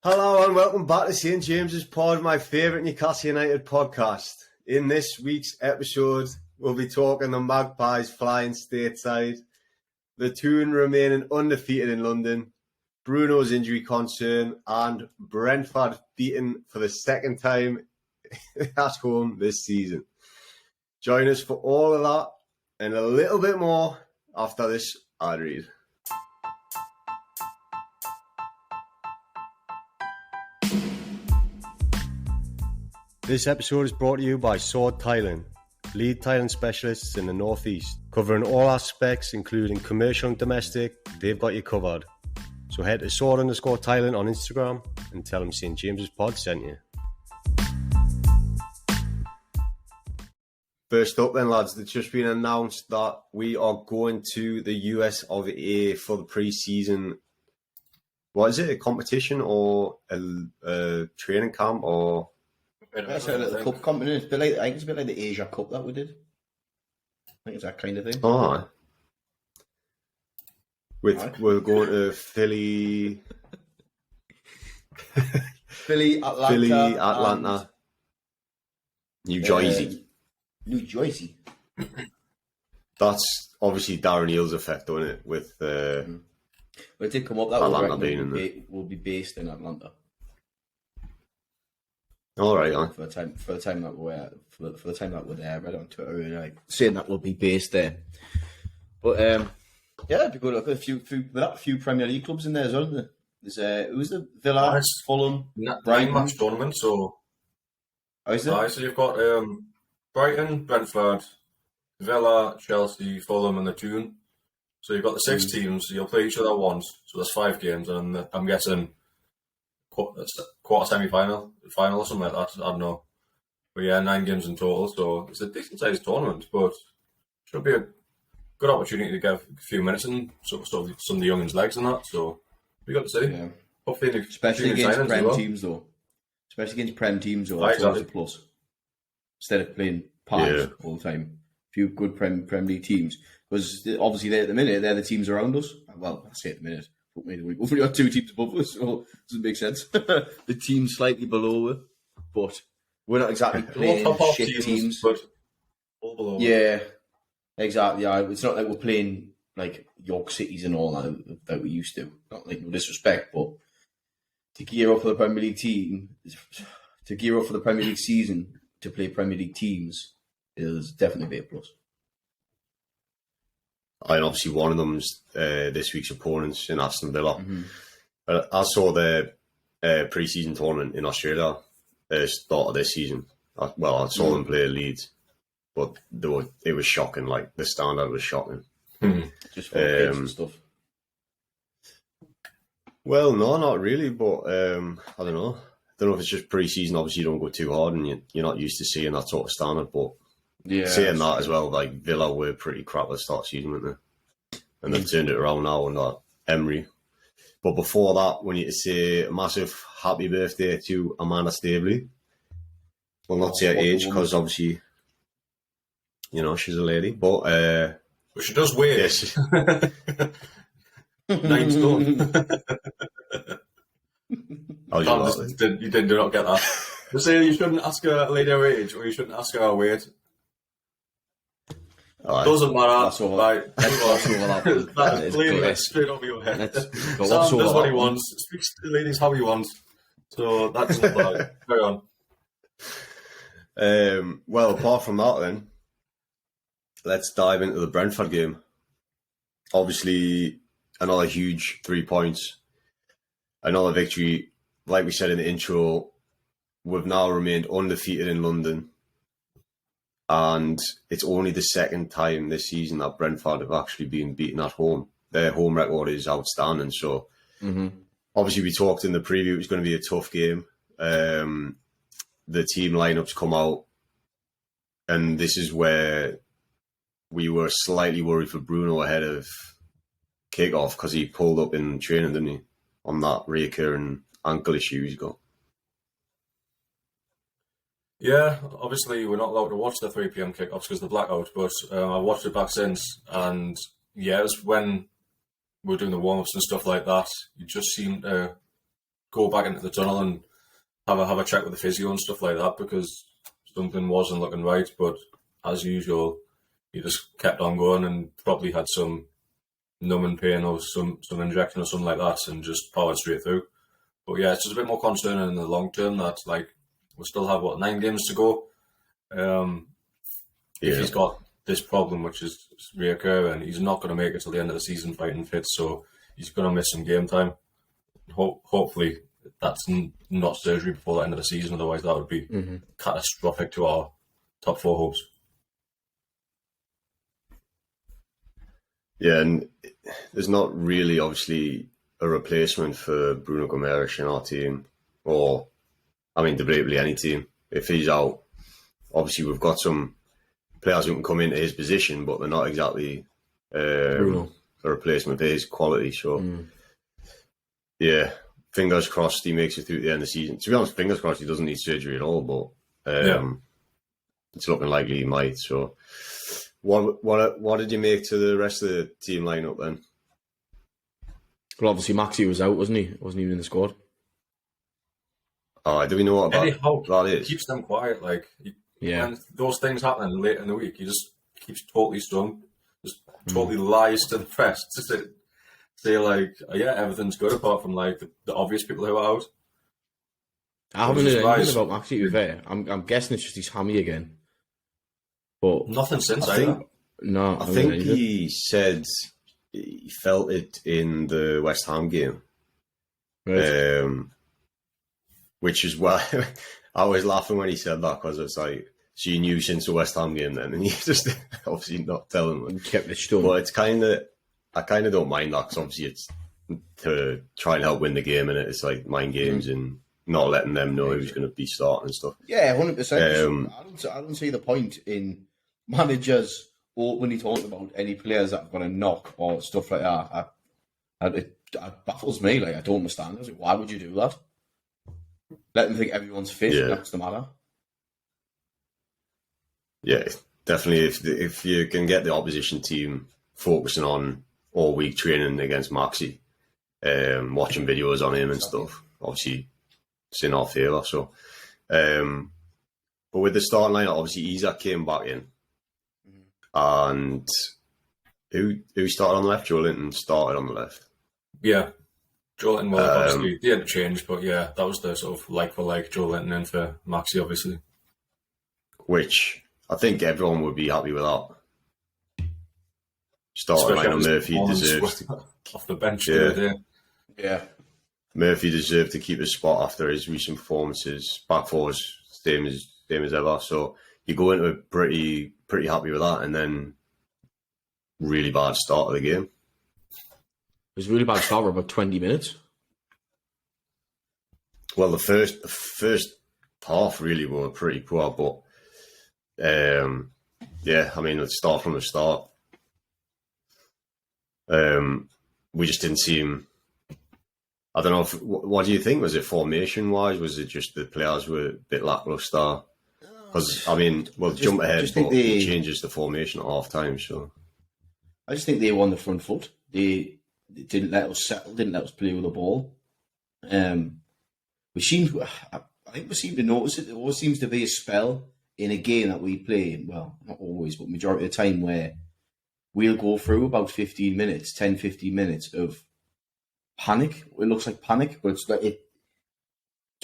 Hello and welcome back to St James's Pod, my favourite Newcastle United podcast. In this week's episode, we'll be talking the Magpies flying stateside, the Toon remaining undefeated in London, Bruno's injury concern, and Brentford beaten for the second time at home this season. Join us for all of that and a little bit more after this ad read. This episode is brought to you by Sword Tiling, lead tiling specialists in the Northeast, covering all aspects including commercial and domestic. They've got you covered. So head to sword_tiling on Instagram and tell them St James's Pod sent you. First up then, lads, it's just been announced that we are going to the US of A for the pre-season. What is it, a competition or a training camp or... That's a little cup competition. I think it's a bit like the Asia Cup that we did. I think it's that kind of thing. Oh, we're going to Philly, Atlanta, New Jersey. New Jersey. That's obviously Darren Eales' effect, don't it? With But it did come up that Atlanta will be based in Atlanta. All right, for the time that we're there, I read on Twitter saying that we'll be based there. But it'd be good. Look at a few Premier League clubs in there as well. Isn't there? There's who's the Villa, nice. Fulham, Brighton match tournament. So, so you've got Brighton, Brentford, Villa, Chelsea, Fulham, and the Toon. So you've got the 6 teams. You'll play each other once. So there's 5 games, and I'm guessing quarter semi-final, final or something like that. I don't know. But yeah, 9 games in total. So it's a decent-sized tournament, but should be a good opportunity to get a few minutes in sort of some of the youngins' legs and that. So we got to see. Yeah. Hopefully, especially against Prem teams, though. That's always a plus. Instead of playing pies all the time, a few good Prem League teams. Because obviously, they're at the minute, they're the teams around us. Well, I say at the minute. We've only got 2 teams above us, so it doesn't make sense. The team's slightly below us, but we're not exactly playing shit teams. But all below us. Yeah, exactly. Yeah. It's not like we're playing like York Cities and all that we used to. Not like no disrespect, but to gear up for the Premier League season, to play Premier League teams is definitely a plus. And obviously one of them's this week's opponents in Aston Villa. Mm-hmm. I saw the pre-season tournament in Australia at the start of this season. I saw them play Leeds, but it was shocking. Like, the standard was shocking. Just for kids and stuff. Well, no, not really, but I don't know. I don't know if it's just pre-season. Obviously, you don't go too hard and you're not used to seeing that sort of standard, but saying that as well, like, Villa were pretty crap at the start of the season, weren't they? And they've turned it around now under Emery. But before that, we need to say a massive happy birthday to Amanda Staveley. Well, not say her age, because obviously, she's a lady. But she does weigh. Yes. 9 stone. You did not get that. They say you shouldn't ask a lady her age, or you shouldn't ask her her weight. Doesn't matter. That's all. Like, That's clearly straight over your head. Sam does what he wants. Speaks to the ladies how he wants. So that doesn't apply. Carry on. Well, apart from that, then let's dive into the Brentford game. Obviously, another huge 3 points, another victory. Like we said in the intro, we've now remained undefeated in London. And it's only the second time this season that Brentford have actually been beaten at home. Their home record is outstanding. So, obviously, we talked in the preview, it was going to be a tough game. The team lineups come out. And this is where we were slightly worried for Bruno ahead of kickoff, because he pulled up in training, didn't he? On that reoccurring ankle issue he's got. Yeah, obviously we're not allowed to watch the 3 p.m. kickoffs because of the blackout, but I watched it back since, and yeah, it was when we were doing the warm-ups and stuff like that, you just seemed to go back into the tunnel and have a check with the physio and stuff like that, because something wasn't looking right. But as usual, he just kept on going and probably had some numbing pain or some injection or something like that, and just powered straight through. But yeah, it's just a bit more concerning in the long term that like we still have 9 games to go. If he's got this problem, which is reoccurring, he's not going to make it till the end of the season fighting fit, so he's going to miss some game time. Hopefully that's not surgery before the end of the season, otherwise that would be catastrophic to our top 4 hopes. Yeah, and there's not really obviously a replacement for Bruno Guimaraes in our team, or I mean debatably any team. If he's out, obviously we've got some players who can come into his position, but they're not exactly a replacement for his quality. So yeah, fingers crossed he makes it through the end of the season. To be honest, fingers crossed he doesn't need surgery at all, but it's looking likely he might. So what did you make to the rest of the team lineup then? Well, obviously Maxi was out, wasn't he? Wasn't even in the squad. Oh, do we know what Eddie Howe that is? Keeps them quiet. Like when those things happen late in the week, he just keeps totally stum. Just totally lies to the press to say like, yeah, everything's good apart from like the obvious people who are out. I haven't heard anything about Maxi, to be fair. I'm guessing it's just his hammy again. But nothing since I think he said he felt it in the West Ham game. Right. Which is why I was laughing when he said that, because it's like, so you knew since the West Ham game then, and you just obviously not telling them. Kept it stum. But it's I kind of don't mind that, because obviously it's to try and help win the game, and it's like mind games and not letting them know who's going to be starting and stuff. Yeah, 100%. I don't see the point in managers openly talking about any players that have got a knock or stuff like that. It baffles me. Like, I don't understand. I was like, why would you do that? Let them think everyone's fit. Yeah. That's the matter. Yeah, definitely. If you can get the opposition team focusing on all week training against Maxi, watching videos on him and stuff, obviously it's in our favour. So, but with the starting lineup, obviously Isak came back in, and who started on the left? Joe Linton started on the left. Yeah. Joe Linton, well, obviously, they had to change, but yeah, that was the sort of like for like Joe Linton in for Maxi, obviously. Which I think everyone would be happy with that. Starting lineup, Murphy deserves to, off the bench the other day. Yeah. Murphy deserved to keep his spot after his recent performances. Back four's same as ever. So you go into it pretty happy with that, and then really bad start of the game. It was a really bad start for about 20 minutes. Well, the first half really were pretty poor, but yeah, I mean, let's start from the start. We just didn't seem. I don't know. What do you think? Was it formation wise? Was it just the players were a bit lackluster? Because I mean, well, jump ahead, but it changes the formation at half time. So I just think they were on the front foot. They didn't let us settle. Didn't let us play with the ball. I think we seem to notice it. There always seems to be a spell in a game that we play. Well, not always, but majority of the time where we'll go through about 15 minutes of panic. It looks like panic, but it's like it's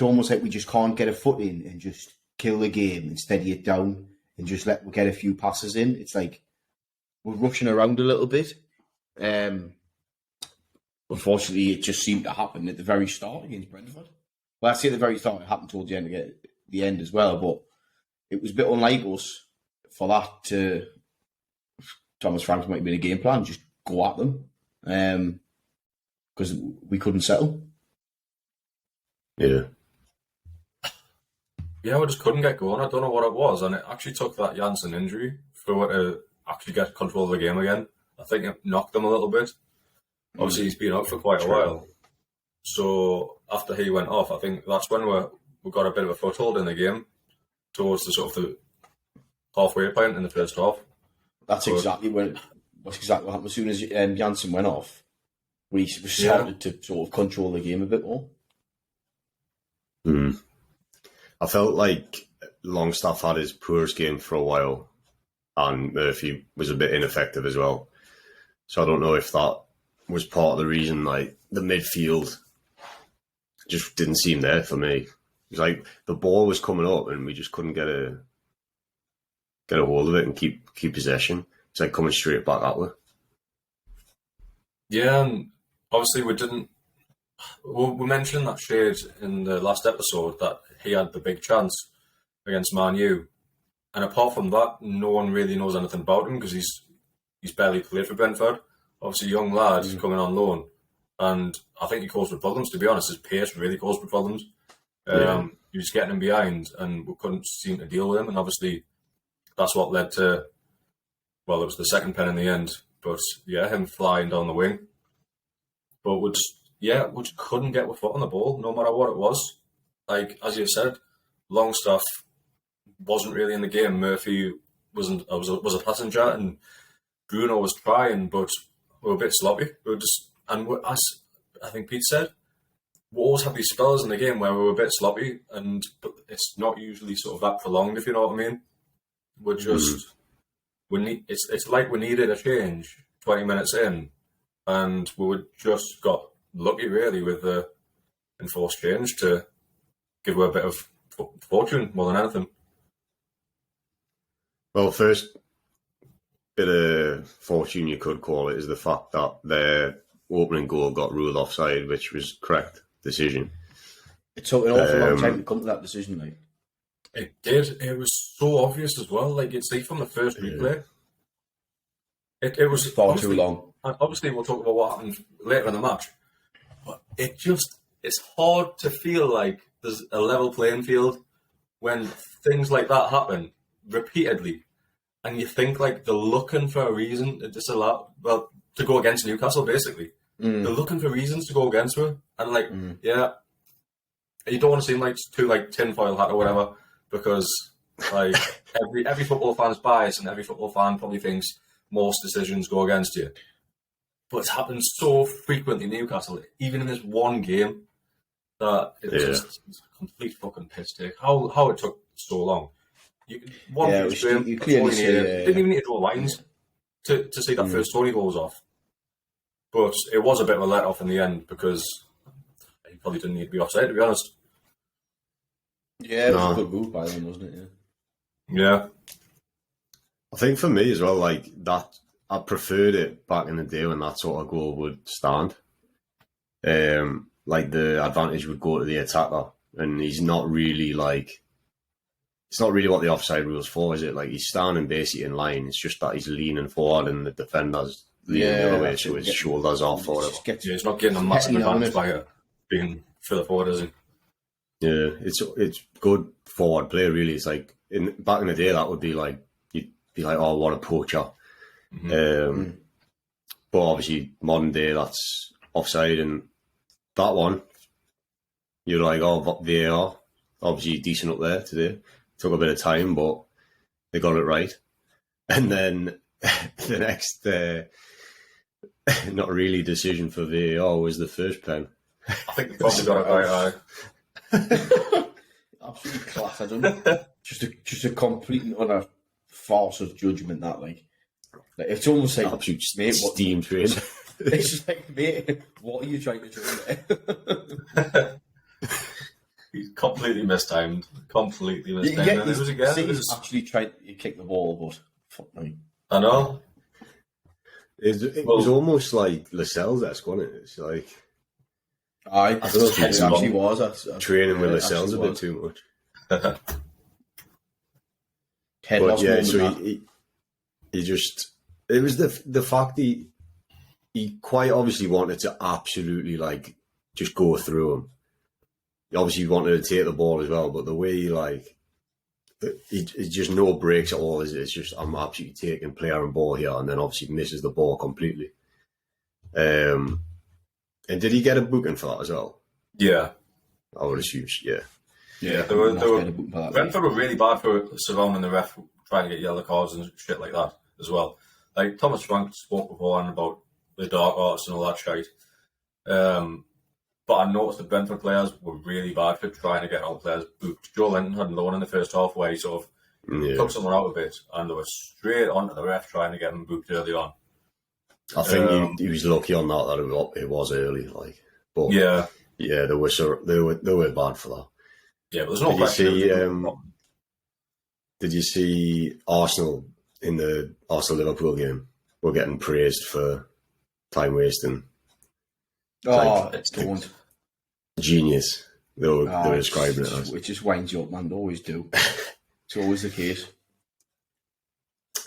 almost like we just can't get a foot in and just kill the game and steady it down and just we'll get a few passes in. It's like we're rushing around a little bit. Unfortunately, it just seemed to happen at the very start against Brentford. Well, I say at the very start, it happened towards the end as well, but it was a bit unlike us for that to. Thomas Franks might have been a game plan, just go at them, because we couldn't settle. Yeah, we just couldn't get going. I don't know what it was, and it actually took that Janssen injury for it to actually get control of the game again. I think it knocked them a little bit. Obviously, he's been out for quite a while. So after he went off, I think that's when we got a bit of a foothold in the game towards the sort of the halfway point in the first half. That's exactly what happened. As soon as Janssen went off, we started to sort of control the game a bit more. I felt like Longstaff had his poorest game for a while, and Murphy was a bit ineffective as well. So I don't know if that was part of the reason, like, the midfield just didn't seem there for me. It's like the ball was coming up and we just couldn't get a hold of it and keep possession. It's like coming straight back at us. Yeah, and obviously we mentioned that Shade in the last episode that he had the big chance against Man U. And apart from that, no one really knows anything about him because he's barely played for Brentford. Obviously, young lad coming on loan. And I think he caused for problems, to be honest. His pace really caused for problems. He was getting him behind and we couldn't seem to deal with him. And obviously, that's what led to, well, it was the second pen in the end. But yeah, him flying down the wing. But we just couldn't get our foot on the ball, no matter what it was. Like, as you said, Longstaff wasn't really in the game. Murphy was a passenger and Bruno was trying, but we were a bit sloppy. As I think Pete said, we always have these spells in the game where we were a bit sloppy, but it's not usually sort of that prolonged, if you know what I mean. We're just it's like we needed a change 20 minutes in, and we just got lucky really with the enforced change to give her a bit of fortune more than anything. Well, first bit of fortune you could call it is the fact that their opening goal got ruled offside, which was correct decision. It took an awful long time to come to that decision, mate. It did. It was so obvious as well. Like, it's like from the first replay. It was far too long. And obviously, we'll talk about what happened later in the match. But it's hard to feel like there's a level playing field when things like that happen repeatedly. And you think, like, they're looking for a reason to go against Newcastle, basically. They're looking for reasons to go against her. And, like, you don't want to seem like too, like, tinfoil hat or whatever, because, like, every football fan's biased and every football fan probably thinks most decisions go against you. But it's happened so frequently in Newcastle, even in this one game, that it's a complete fucking piss take. How it took so long. You clearly see, didn't even need to draw lines to see that first Toney goal was off. But it was a bit of a let-off in the end because he probably didn't need to be offside, to be honest. Yeah, it was a good move by them, wasn't it? Yeah. I think for me as well, like, that, I preferred it back in the day when that sort of goal would stand. Like, the advantage would go to the attacker, and he's not really, like, it's not really what the offside rule's for, is it? Like, he's standing basically in line. It's just that he's leaning forward and the defender's leaning the other way, so his shoulders off or whatever. He's not getting a massive advantage by being further forward, is he? Yeah, it's good forward play, really. It's like, back in the day, that would be like, you'd be like, oh, what a poacher. But obviously, modern day, that's offside, and that one, you're like, oh, VAR, obviously decent up there today. Took a bit of time, but they got it right. And then the next, not really decision for VAR was the first pen. I think they probably got it right. Absolutely class. I don't know. Just a complete and utter farce of judgment. That like it's almost like absolute steam train. It's just like, mate, what are you trying to do there? He's completely mistimed. Yeah, he's actually trying to kick the ball, but fuck me. I know. It was almost like Lascelles-esque, wasn't it? It's like, I don't know if it actually was. Training with Lascelles a bit too much. But yeah, so he just, it was the fact he quite obviously wanted to absolutely like just go through him. He obviously wanted to take the ball as well, but the way it's just no breaks at all. It's just, I'm absolutely taking player and ball here, and then obviously misses the ball completely. And did he get a booking for that as well? Yeah, I would assume. Yeah. Brentford were really bad for surrounding the ref, trying to get yellow cards and shit like that as well. Like Thomas Frank spoke beforehand about the dark arts and all that shit. But I noticed the Brentford players were really bad for trying to get our players booked. Joe Linton had another one in the first half where he sort of took someone out a bit, and they were straight onto the ref trying to get him booked early on. I think he was lucky on that it was early, like. But yeah, they were bad for that. Yeah, but there's no question. Did you see Arsenal in the Arsenal-Liverpool game? We're getting praised for time wasting. Oh, it's don't. Genius. They were describing it as. It just winds you up, man. They always do. It's always the case.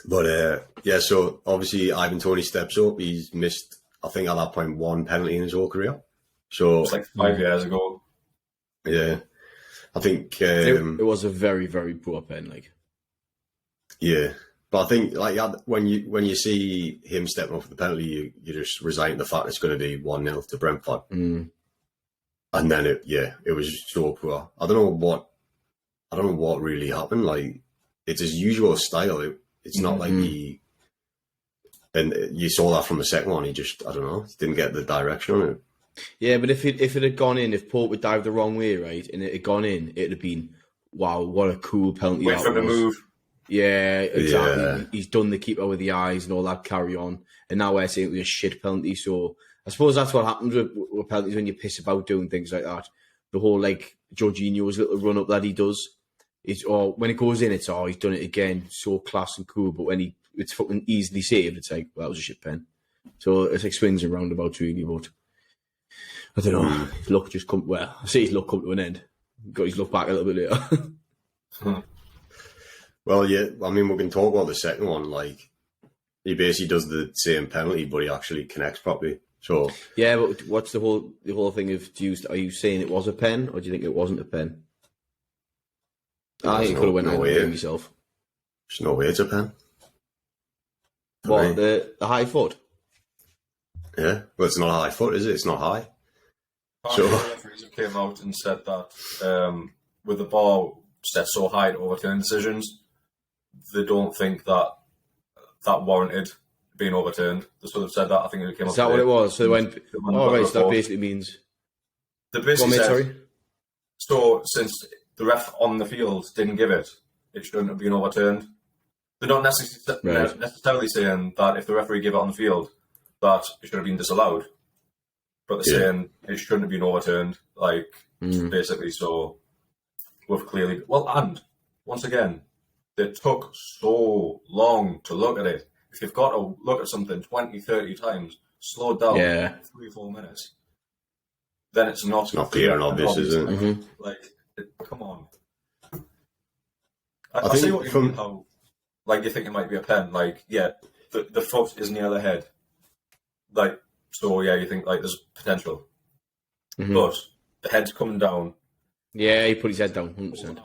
But so obviously Ivan Toney steps up. He's missed, I think at that point, one penalty in his whole career. So it's like 5 years ago. Yeah. I think it was a very, very poor pen, like. Yeah. But I think when you see him stepping up for the penalty, you just resign to the fact it's going to be 1-0 to Brentford. Mm. And then it was so poor. I don't know what really happened. Like, it's his usual style. It's not like and you saw that from the second one. He just, I don't know, didn't get the direction on it. Yeah, but if it had gone in, if Pope had dived the wrong way, right, and it had gone in, it'd have been, wow, what a cool penalty. Wait for the move. Yeah, exactly. Yeah. He's done the keeper with the eyes and all that carry on. And now we're saying it was a shit penalty. So I suppose that's what happens with penalties when you piss about doing things like that. The whole, like, Jorginho's little run-up that he does, when it goes in, it's, he's done it again, so class and cool. But when it's fucking easily saved, it's like, well, that was a shit pen. So it's like swings and roundabouts, really, but I don't know. His luck just I say his luck come to an end. Got his luck back a little bit later. Well, yeah, I mean, we can talk about the second one. Like, he basically does the same penalty, but he actually connects properly. So yeah, but what's the whole thing of? Are you saying it was a pen, or do you think it wasn't a pen? I think it could have went over himself. There's no way it's a pen. What, the high foot? Yeah, well, it's not a high foot, is it? It's not high. So the referees came out and said that with the bar set so high to overturn decisions, they don't think that warranted being overturned. They sort of said that. I think it came up. Is that what it was? So they went. Oh, right. So that basically means. They basically said. So since the ref on the field didn't give it, it shouldn't have been overturned. They're not necessarily saying that if the referee gave it on the field, that it should have been disallowed. But they're saying it shouldn't have been overturned. Like, basically, so we've clearly... Well, and, once again, they took so long to look at it. If you've got to look at something 20, 30 times, slow it down 3 or 4 minutes, then it's not clear and obvious, is it? Mm-hmm. Like, come on. I see what you mean, how, like, you think it might be a pen. Like, yeah, the foot is near the head. Like, so, yeah, you think, like, there's potential. Mm-hmm. But the head's coming down. Yeah, he put his head down, 100%.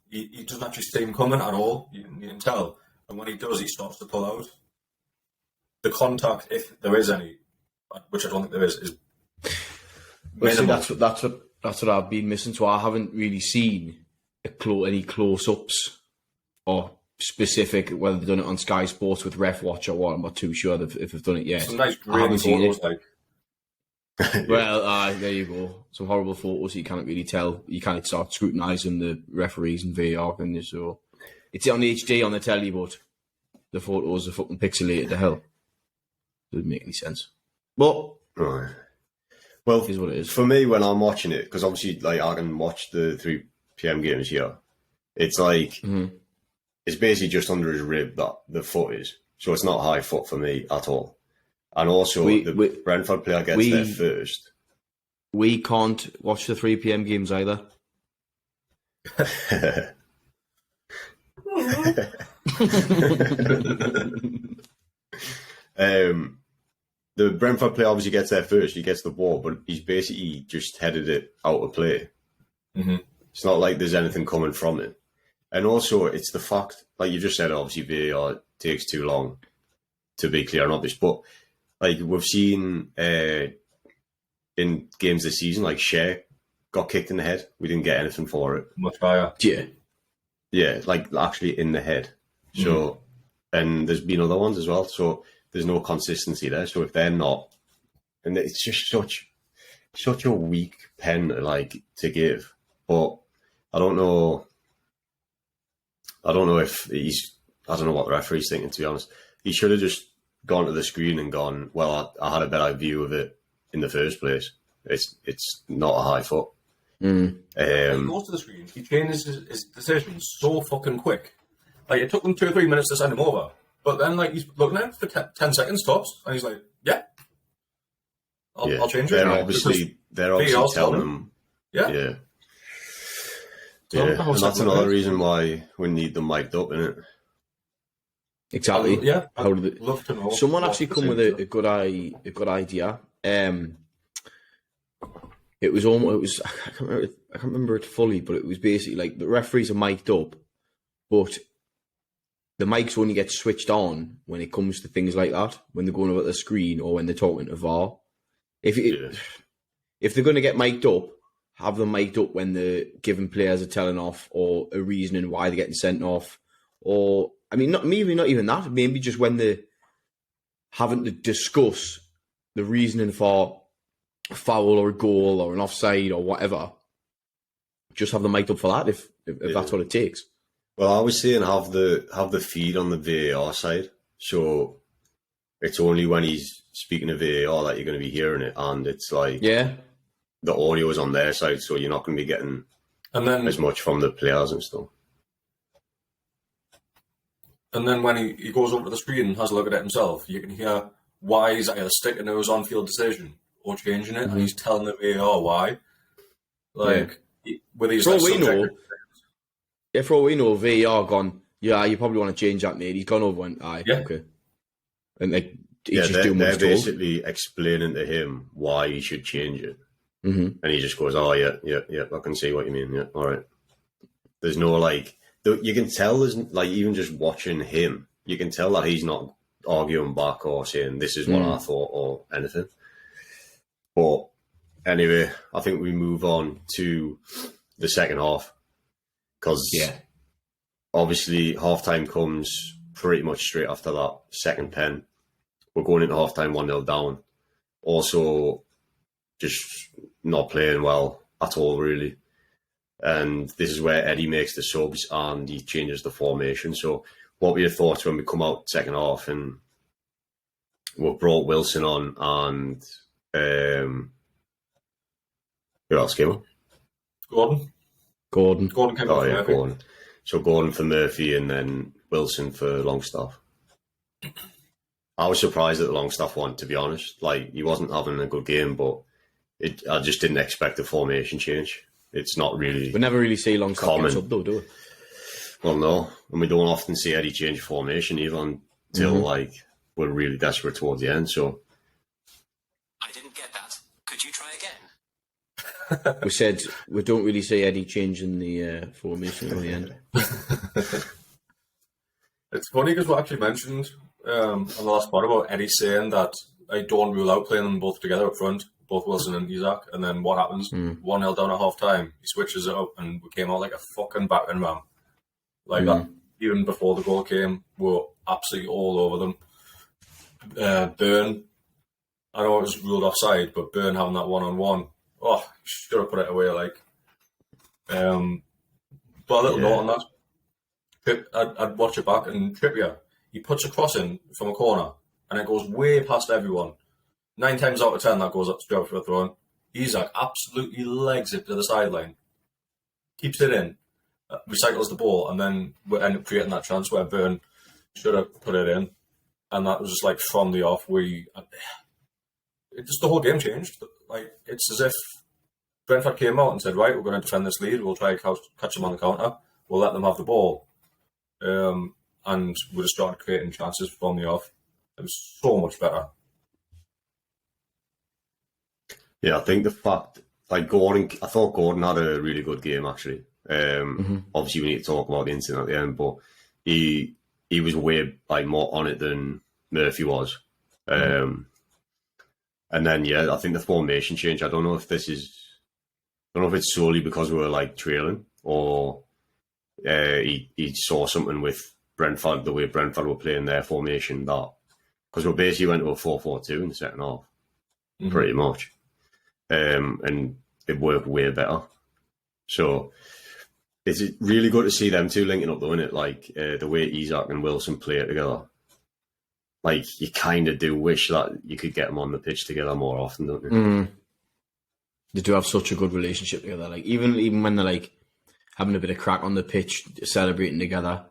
He doesn't actually see him coming at all. You can tell. And when he does, he starts to pull out. The contact, if there is any, which I don't think there is minimal. See, that's what I've been missing. So I haven't really seen any close-ups or specific, whether they've done it on Sky Sports with Ref Watch or what. I'm not too sure if they've done it yet. Some nice green photos, like. Well, there you go. Some horrible photos you can't really tell. You can't start scrutinising the referees and VAR, can you? So it's on HD on the telly, but the photos are fucking pixelated to hell. Doesn't make any sense. But right. Well, it is what it is. For me, when I'm watching it, because obviously, like, I can watch the 3 PM games here. It's like it's basically just under his rib that the foot is, so it's not high foot for me at all. And also, the Brentford player gets there first. We can't watch the 3 PM games either. The Brentford player obviously gets there first. He gets the ball, but he's basically just headed it out of play. Mm-hmm. It's not like there's anything coming from it. And also, it's the fact, like you just said, obviously VAR takes too long to be clear and obvious. But like we've seen in games this season, like Shea got kicked in the head. We didn't get anything for it. Much higher. Yeah, like actually in the head. So, and there's been other ones as well. So there's no consistency there. So if they're not, and it's just such, such a weak pen to give. But I don't know. I don't know if I don't know what the referee's thinking, to be honest. He should have just gone to the screen and gone, well, I had a better view of it in the first place. It's not a high foot. He goes to the screen. He changes his decisions so fucking quick. Like, it took them 2 or 3 minutes to send him over. But then, he's looking at it for 10 seconds tops, and he's like, yeah. I'll change it. They're obviously telling him. Yeah. Yeah. Yeah, and that's another reason why we need them mic'd up, innit? Exactly. I'd love to know. Someone actually come with a good idea. It was almost. I can't remember it fully, but it was basically like the referees are mic'd up, but the mics only get switched on when it comes to things like that, when they're going over the screen or when they're talking to VAR. If they're going to get mic'd up, have them mic'd up when the given players are telling off or a reasoning why they're getting sent off. Or, I mean, not even that. Maybe just when they're having to discuss the reasoning for a foul or a goal or an offside or whatever. Just have them mic'd up for that if that's what it takes. Well, I was saying have the feed on the VAR side. So it's only when he's speaking of VAR that you're going to be hearing it. And it's like... Yeah. The audio is on their side, so you're not going to be getting as much from the players and stuff. And then when he goes over to the screen and has a look at it himself, you can hear why he's either sticking to his on-field decision or changing it, and he's telling the VAR why. With his... For all we know, VAR gone, yeah, you probably want to change that, mate. He's gone over and, okay. And he's just doing what's told. They're basically explaining to him why he should change it. Mm-hmm. And he just goes, oh, yeah, I can see what you mean. Yeah, all right. There's no, you can tell, there's, even just watching him, you can tell that he's not arguing back or saying, this is what I thought or anything. But anyway, I think we move on to the second half. Because obviously half-time comes pretty much straight after that second pen. We're going into half-time 1-0 down. Also, just not playing well at all, really. And this is where Eddie makes the subs and he changes the formation. So what were your thoughts when we come out second half and we've brought Wilson on and who else came on? Gordon came on for Murphy. Gordon. So Gordon for Murphy and then Wilson for Longstaff. I was surprised at the Longstaff one, to be honest. He wasn't having a good game, but I just didn't expect a formation change. It's not really... We never really see Longstaff get sub, though, do we? Well, no. And we don't often see Eddie change formation, even until, we're really desperate towards the end, so... I didn't get that. Could you try again? We said we don't really see Eddie changing the formation at the end. It's funny because we actually mentioned on the last part about Eddie saying that I don't rule out playing them both together up front, both Wilson and Isak, and then what happens? 1-0 down at half time, he switches it up and we came out like a fucking battering ram. That. Even before the goal came, we were absolutely all over them. Burn, I know it was ruled offside, but Burn having that one-on-one, should have put it away, but a little note on that. I'd watch it back, and Trippier, he puts a cross in from a corner, and it goes way past everyone. 9 times out of 10, that goes up straight for a throw-in. Isak absolutely legs it to the sideline, keeps it in, recycles the ball, and then we end up creating that chance where Burn should have put it in, and that was just from the off. Just the whole game changed. It's as if Brentford came out and said, right, we're going to defend this lead, we'll try to catch them on the counter, we'll let them have the ball. And we just started creating chances from the off. It was so much better. Yeah, I think the fact, Gordon, I thought Gordon had a really good game, actually. Obviously, we need to talk about the incident at the end, but he was way more on it than Murphy was. And then, I think the formation change, I don't know if it's solely because we were trailing or he saw something with Brentford, the way Brentford were playing their formation, that because we basically went to a 4-4-2 in the second half, pretty much. and it worked way better. So it's really good to see them two linking up, though, isn't it? Like the way Isak and Wilson play it together. Like, you kind of do wish that you could get them on the pitch together more often, don't you? They do have such a good relationship together. Like, even when they're like having a bit of crack on the pitch, celebrating together,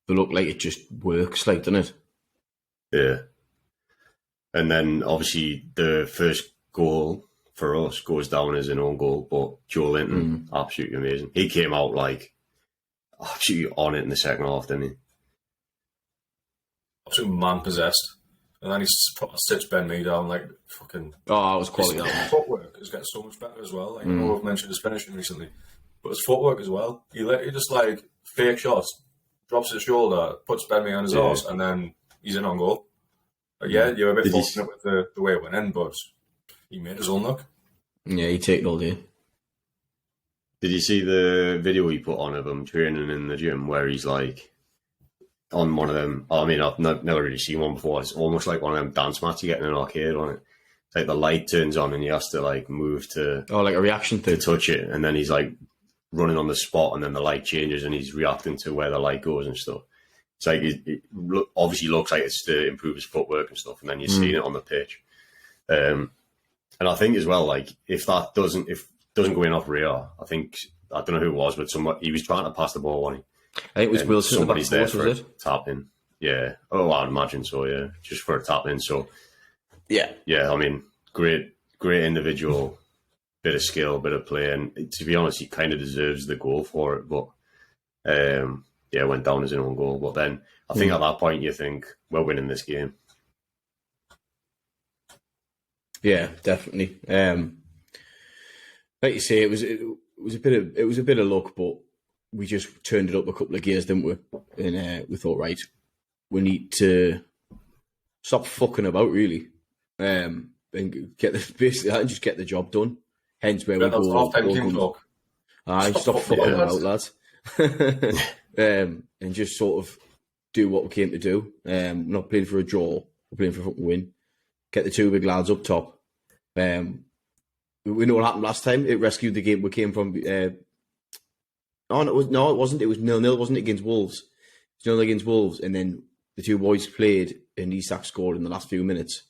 they look like it just works, like, doesn't it? Yeah. And then obviously the first goal for us goes down as an own goal, but Joe Linton, absolutely amazing. He came out like absolutely on it in the second half, didn't he? Absolutely man-possessed. And then he sits Ben Mee down like fucking... Oh, it was quality. His footwork is getting so much better as well. Like, I know I've mentioned his finishing recently, but his footwork as well. He just like fake shots, drops his shoulder, puts Ben Mee on his arse, and then he's in on goal. But yeah, you're a bit fortunate with the way it went in, but he made his own look. Yeah, he took it all day. Did you see the video he put on of him training in the gym where he's like on one of them? I mean, I've never really seen one before. It's almost like one of them dance mats you get in an arcade on it. It's like the light turns on and he has to like move to... Oh, like a reaction thing. To touch it, and then he's like running on the spot, and then the light changes and he's reacting to where the light goes and stuff. It's like it obviously looks like it's to improve his footwork and stuff, and then you're seeing it on the pitch. And I think as well, like if that doesn't go in off rear, I think, I don't know who it was, but he was trying to pass the ball, wasn't he? I think it was Wilson. Somebody's there for was a tap in. Yeah. Oh, I'd imagine so. Yeah, just for a tap in. So yeah. I mean, great individual, bit of skill, bit of play, and to be honest, he kind of deserves the goal for it. But yeah, went down as an own goal. But then I think at that point you think we're winning this game. Yeah, definitely. Like you say, it was a bit of luck, but we just turned it up a couple of gears, didn't we? And we thought, right, we need to stop fucking about, really, and get the job done. Hence where we go. Stop fucking about, lads, and just sort of do what we came to do. We're not playing for a draw; we're playing for a fucking win. Get the two big lads up top. We know what happened last time. It rescued the game. We came from. It wasn't. It was 0-0. It wasn't against Wolves. It was 0-0 against Wolves, and then the two boys played, and Isak scored in the last few minutes.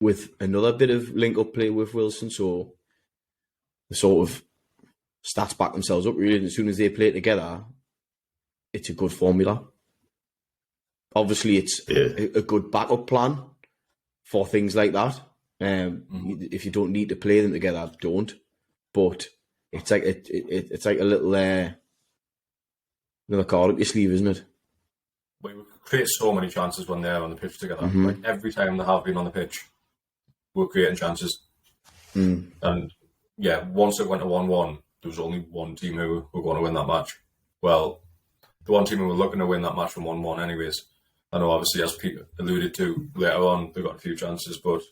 With another bit of link-up play with Wilson, so the sort of stats back themselves up. Really, and as soon as they play together, it's a good formula. Obviously, it's a good backup plan for things like that. If you don't need to play them together, don't. But it's like it's like a little another card up your sleeve, isn't it? We create so many chances when they're on the pitch together. Like every time they have been on the pitch, we're creating chances. And yeah, once it went to 1-1, there was only one team who were going to win that match. Well, the one team who were looking to win that match from 1-1 anyways. I know, obviously, as Pete alluded to later on, they got a few chances, but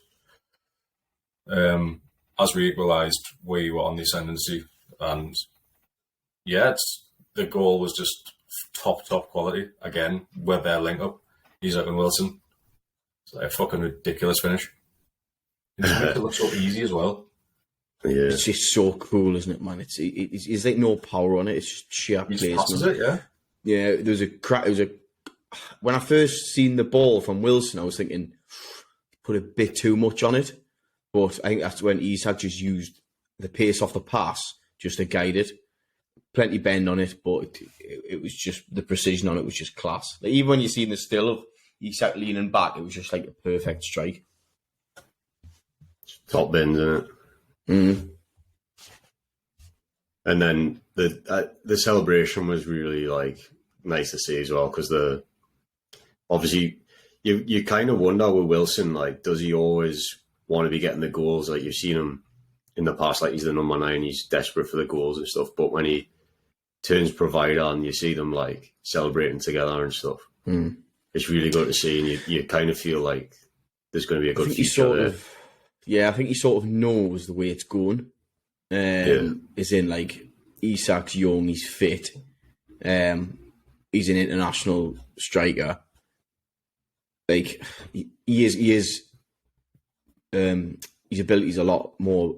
as we equalised, we were on the ascendancy. And yeah, the goal was just top quality. Again, with their link up, Isak and Wilson. It's like a fucking ridiculous finish. It looks so easy as well. Yeah. It's just so cool, isn't it, man? It's like no power on it. It's just sheer placement. Passes it, yeah. Yeah, there was a crack. When I first seen the ball from Wilson, I was thinking, put a bit too much on it. But I think that's when Isak just used the pace off the pass just to guide it. Plenty bend on it, but it was just, the precision on it was just class. Like, even when you seen the still of Isak leaning back, it was just like a perfect strike. Top bends, isn't it? And then the celebration was really like nice to see as well, because obviously you kind of wonder with Wilson, like, does he always want to be getting the goals? Like, you've seen him in the past, like he's the number 9, he's desperate for the goals and stuff, but when he turns provider and you see them like celebrating together and stuff, it's really good to see, and you kind of feel like there's going to be a good future there. I think he sort of knows the way it's going. As in, like, Isak's young, he's fit, he's an international striker. Like, he is his ability is a lot more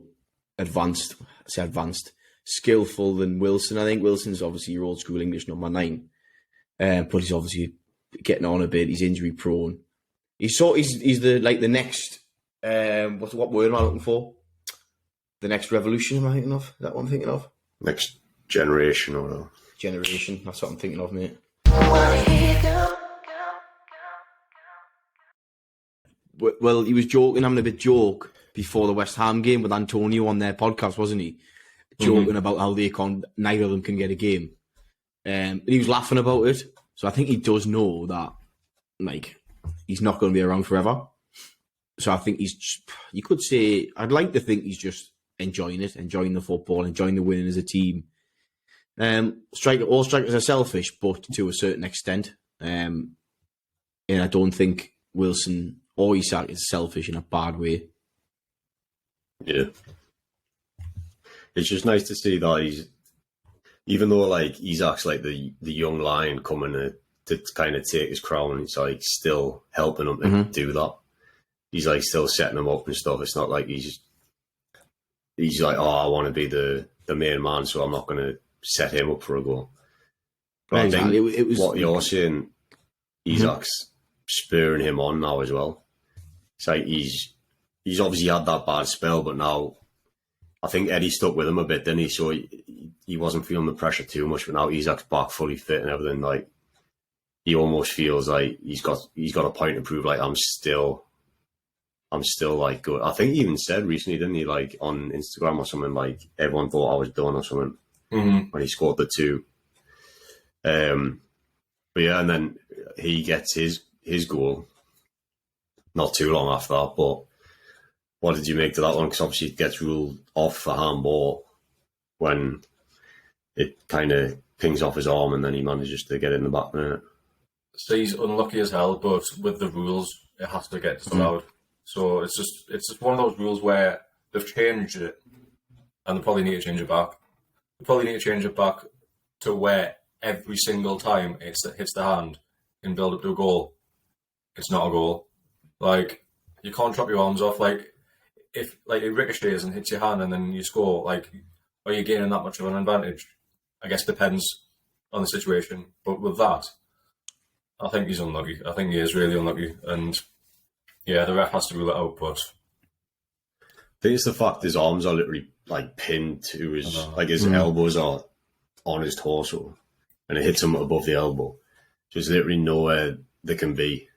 advanced, skillful than Wilson. I think Wilson's obviously your old school English number 9, but he's obviously getting on a bit. He's injury prone. He's the next. What word am I looking for? The next revolution, am I thinking of? Is that what I'm thinking of? Next generation or whatever. Generation. That's what I'm thinking of, mate. Well, he was having a bit joke before the West Ham game with Antonio on their podcast, wasn't he? Joking about how neither of them can get a game. And he was laughing about it. So I think he does know that, like, he's not going to be around forever. So I think you could say, I'd like to think he's just enjoying it, enjoying the football, enjoying the winning as a team. All strikers are selfish, but to a certain extent. And I don't think Wilson or Isak is selfish in a bad way. Yeah. It's just nice to see that even though like Isak's like the young lion coming to kind of take his crown, he's like still helping him to do that. He's like still setting him up and stuff. It's not like he's like, oh, I want to be the main man, so I'm not going to set him up for a goal. But exactly. I think it was what you're saying, Isak's spurring him on now as well. It's like he's obviously had that bad spell, but now I think Eddie stuck with him a bit, didn't he? So he wasn't feeling the pressure too much. But now Isak's back fully fit and everything. Like he almost feels like he's got a point to prove. Like I'm still like good. I think he even said recently, didn't he? Like on Instagram or something. Like everyone thought I was done or something when he scored the 2. But yeah, and then he gets his goal not too long after that. But what did you make to that one? Because obviously it gets ruled off for handball when it kind of pings off his arm and then he manages to get it in the back net. So he's unlucky as hell, but with the rules, it has to get disallowed. So it's just one of those rules where they've changed it and they probably need to change it back. They probably need to change it back to where every single time it hits the hand in build up to a goal, it's not a goal. Like, you can't chop your arms off. Like, if like it ricochets and hits your hand and then you score, like, are you gaining that much of an advantage? I guess depends on the situation. But with that, I think he's unlucky. I think he is really unlucky. And yeah, the ref has to rule it out. But I think it's the fact his arms are literally like pinned to his, like his elbows are on his torso and it hits him above the elbow. There's literally nowhere they can be.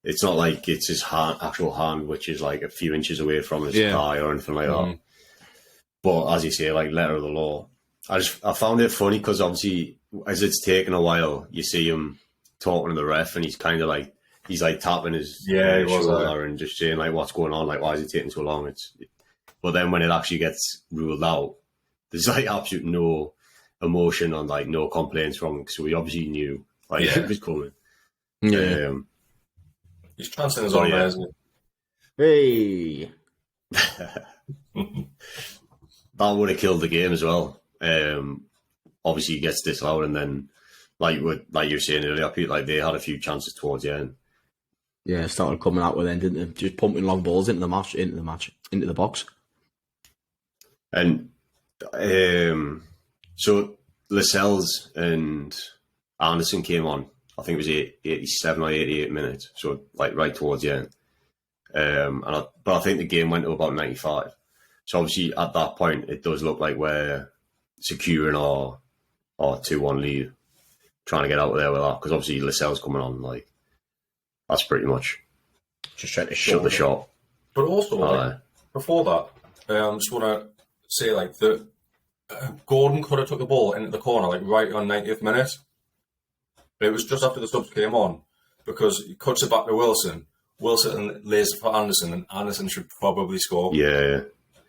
It's not like it's his actual hand, which is like a few inches away from his thigh or anything like that. But as you say, like letter of the law. I found it funny because obviously as it's taken a while, you see him talking to the ref and he's kind of like, he's like tapping his shoulder and just saying like, what's going on? Like, why is it taking so long? But then when it actually gets ruled out, there's like absolute no emotion and like no complaints from him. So we obviously knew like it was coming. Yeah. He's chancing his own, isn't he? Hey. That would have killed the game as well. Obviously, he gets disallowed, and then, like you were saying earlier, Pete, like they had a few chances towards the end. Yeah, started coming out with them, didn't they? Just pumping long balls into the box. And so Lascelles and Anderson came on. I think it was 87 or 88 minutes, so like right towards the end. But I think the game went to about 95. So obviously at that point, it does look like we're securing our 2-1 lead, trying to get out of there with that. Because obviously Lascelles coming on, like that's pretty much just trying to shut the shop. But also, before that, I just want to say like that Gordon could have took the ball into the corner like right on 90th minute. It was just after the subs came on because he cuts it back to Wilson. Wilson lays it for Anderson, and Anderson should probably score. Yeah.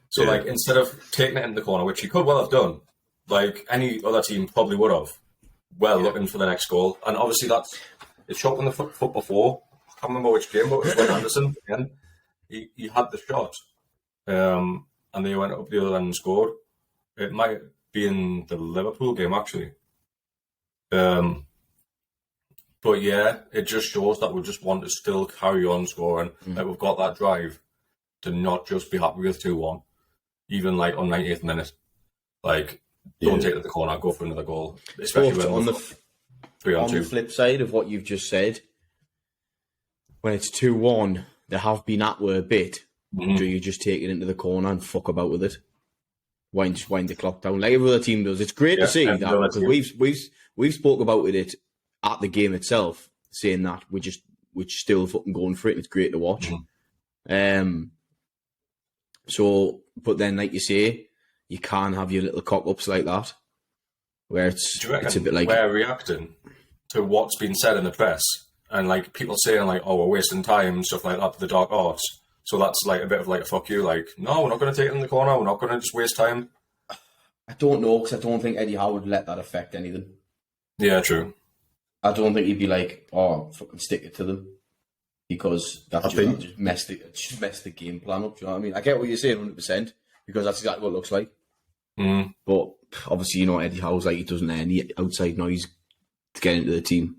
So, like, instead of taking it into the corner, which he could well have done, like any other team probably would have, looking for the next goal. And obviously it's shot on the foot before. I can't remember which game, but it was when Anderson, again, he had the shot. And they went up the other end and scored. It might be in the Liverpool game, actually. But yeah, it just shows that we just want to still carry on scoring. Like we've got that drive. to not just be happy with 2-1, even like on 90th minute. Like, don't take it to the corner, go for another goal. Especially when on the 3-on-2. On the flip side of what you've just said, when it's 2-1, they have been at where a bit. Do you just take it into the corner and fuck about with it? Wind the clock down like every other team does. It's great to see that, because we've spoke about it at the game itself, saying that we're still fucking going for it. And it's great to watch. So, but then, like you say, you can't have your little cock ups like that, where it's a bit like we're reacting to what's been said in the press, and like people saying like, "Oh, we're wasting time" and stuff like that to the dark arts. So that's like a bit of like a fuck you. Like, no, we're not going to take it in the corner. We're not going to just waste time. I don't know, because I don't think Eddie Howe would let that affect anything. Yeah, true. I don't think he'd be like, "Oh, fucking stick it to them," because that just mess the game plan up. Do you know what I mean? I get what you're saying, 100%, because that's exactly what it looks like. But obviously, you know, Eddie Howe's like, he doesn't let any outside noise to get into the team.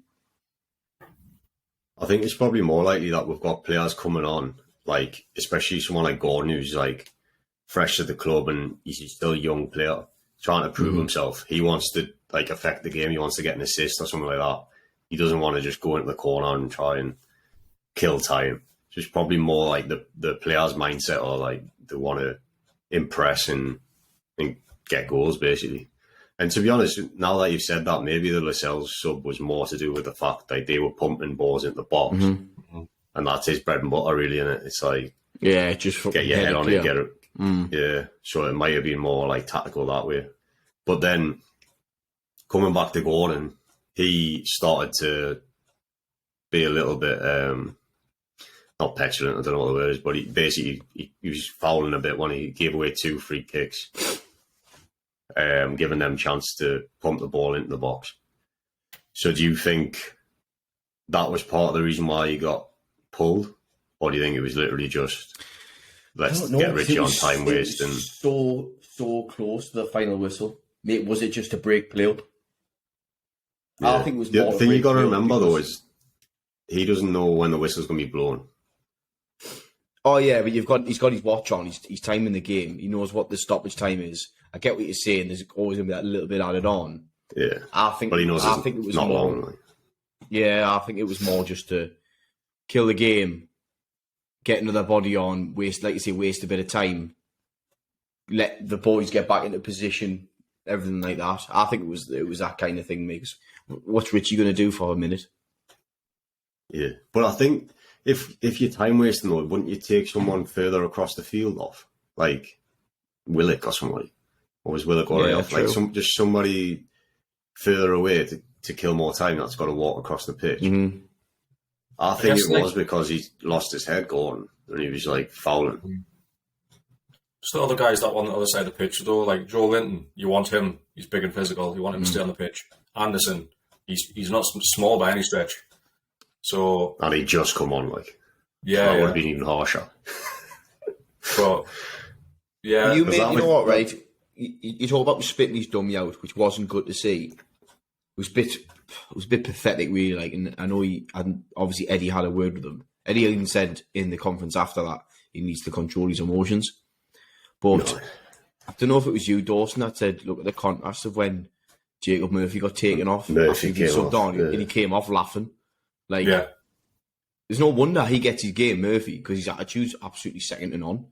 I think it's probably more likely that we've got players coming on, like especially someone like Gordon, who's like fresh to the club and he's still a young player trying to prove himself. He wants to like affect the game. He wants to get an assist or something like that. He doesn't want to just go into the corner and try and kill time. So it's probably more like the player's mindset, or like they want to impress and get goals basically. And to be honest, now that you've said that, maybe the Lascelles sub was more to do with the fact that they were pumping balls into the box, and that's his bread and butter, really. And it's like, just get your head on it, get it. Yeah, so it might have been more like tactical that way. But then coming back to Gordon, he started to be a little bit not petulant, I don't know what the word is, but he was fouling a bit when he gave away 2 free kicks. Giving them chance to pump the ball into the box. So do you think that was part of the reason why he got pulled? Or do you think it was literally just, let's get Richie on time waste? And so close to the final whistle. Mate, was it just a break play up? Yeah. I think it was the more thing you got to remember, though, is he doesn't know when the whistle's going to be blown. Oh, yeah, but he's got his watch on. He's timing the game. He knows what the stoppage time is. I get what you're saying. There's always going to be that little bit added on. Yeah. But he knows it was not more, long. Like. Yeah, I think it was more just to kill the game, get another body on, waste a bit of time, let the boys get back into position, everything like that. I think it was that kind of thing, because what's Richie going to do for a minute? Yeah, but I think if you're time wasting, though, wouldn't you take someone further across the field off, like Willock or somebody? Or was Willock already off? True. Like just somebody further away to kill more time that's got to walk across the pitch. I think it was because he lost his head going and he was like fouling. Just the other guys that were on the other side of the pitch, though, like Joe Linton, you want him. He's big and physical. You want him to stay on the pitch. Anderson, he's not small by any stretch. So and he just come on, like, yeah, so that would have been even harsher. But yeah, you know what, right? You talk about spitting his dummy out, which wasn't good to see. It was a bit pathetic, really. Like, and I know obviously Eddie had a word with him. Eddie even said in the conference after that he needs to control his emotions. But I don't know if it was you, Dawson, that said, look at the contrast of when Jacob Murphy got taken off. Murphy came off, and he came off laughing. Like, there's no wonder he gets his game, Murphy, because his attitude's absolutely second to none.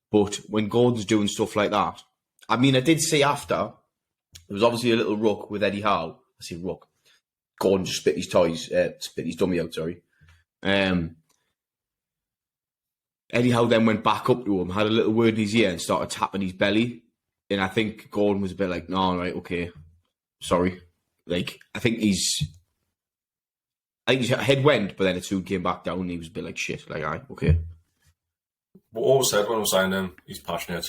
But when Gordon's doing stuff like that, I mean, I did see after, there was obviously a little ruck with Eddie Howe. I say ruck. Gordon just spit his dummy out, sorry. Eddie Howe then went back up to him, had a little word in his ear and started tapping his belly. And I think Gordon was a bit like, no, right, okay, sorry. Like, I think his head went, but then it soon came back down and he was a bit like, shit, like, aye, okay. What always said when I was signing him, he's passionate.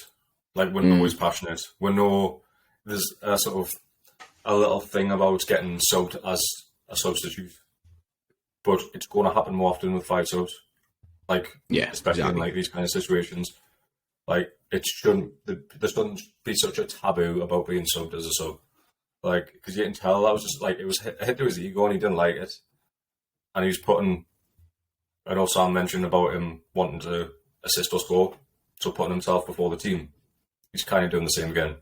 Like, we know he's passionate. We know there's a sort of a little thing about getting subbed as a substitute. But it's going to happen more often with 5 subs. Like, especially in like these kind of situations. Like, there shouldn't be such a taboo about being subbed as a sub. Like, because you can tell that was just like, it was hit to his ego and he didn't like it. And he was putting, I know Sam mentioned about him wanting to assist or score, so putting himself before the team. He's kind of doing the same again.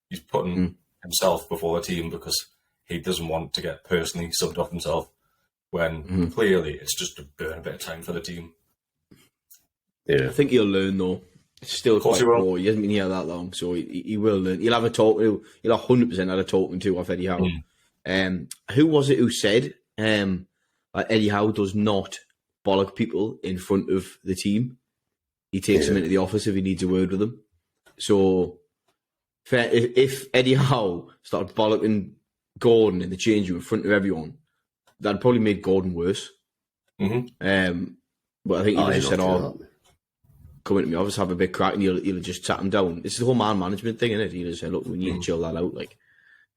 He's putting himself before the team because he doesn't want to get personally subbed off himself, when clearly it's just to burn a bit of time for the team. Yeah, I think he'll learn though. It's still quite raw. He hasn't been here that long, so he will learn. He'll have a talk. He'll 100% have a talking to off Eddie Howe. Who was it who said Eddie Howe does not bollock people in front of the team? He takes them into the office if he needs a word with them. So if Eddie Howe started bollocking Gordon in the change room in front of everyone, that'd probably make Gordon worse. But I think he just said, come into my office, have a big crack, and he'll just sat him down. It's the whole man management thing, isn't it? He'll just say, look, we need to chill that out. Like,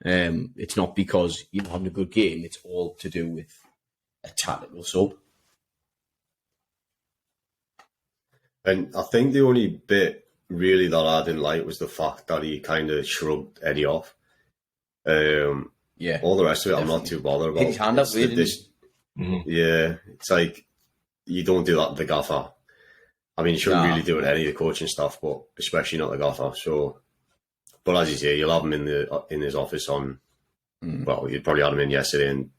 it's not because you're having a good game, it's all to do with a tactical sub. And I think the only bit really that I didn't like was the fact that he kind of shrugged Eddie off. All the rest of it, I'm not too bothered about. His hand up weird, Yeah, it's like, you don't do that with the gaffer. I mean, you shouldn't really do it any of the coaching stuff, but especially not the gaffer. So, but as you say, you'll have him in his office on. Well, you probably had him in yesterday, and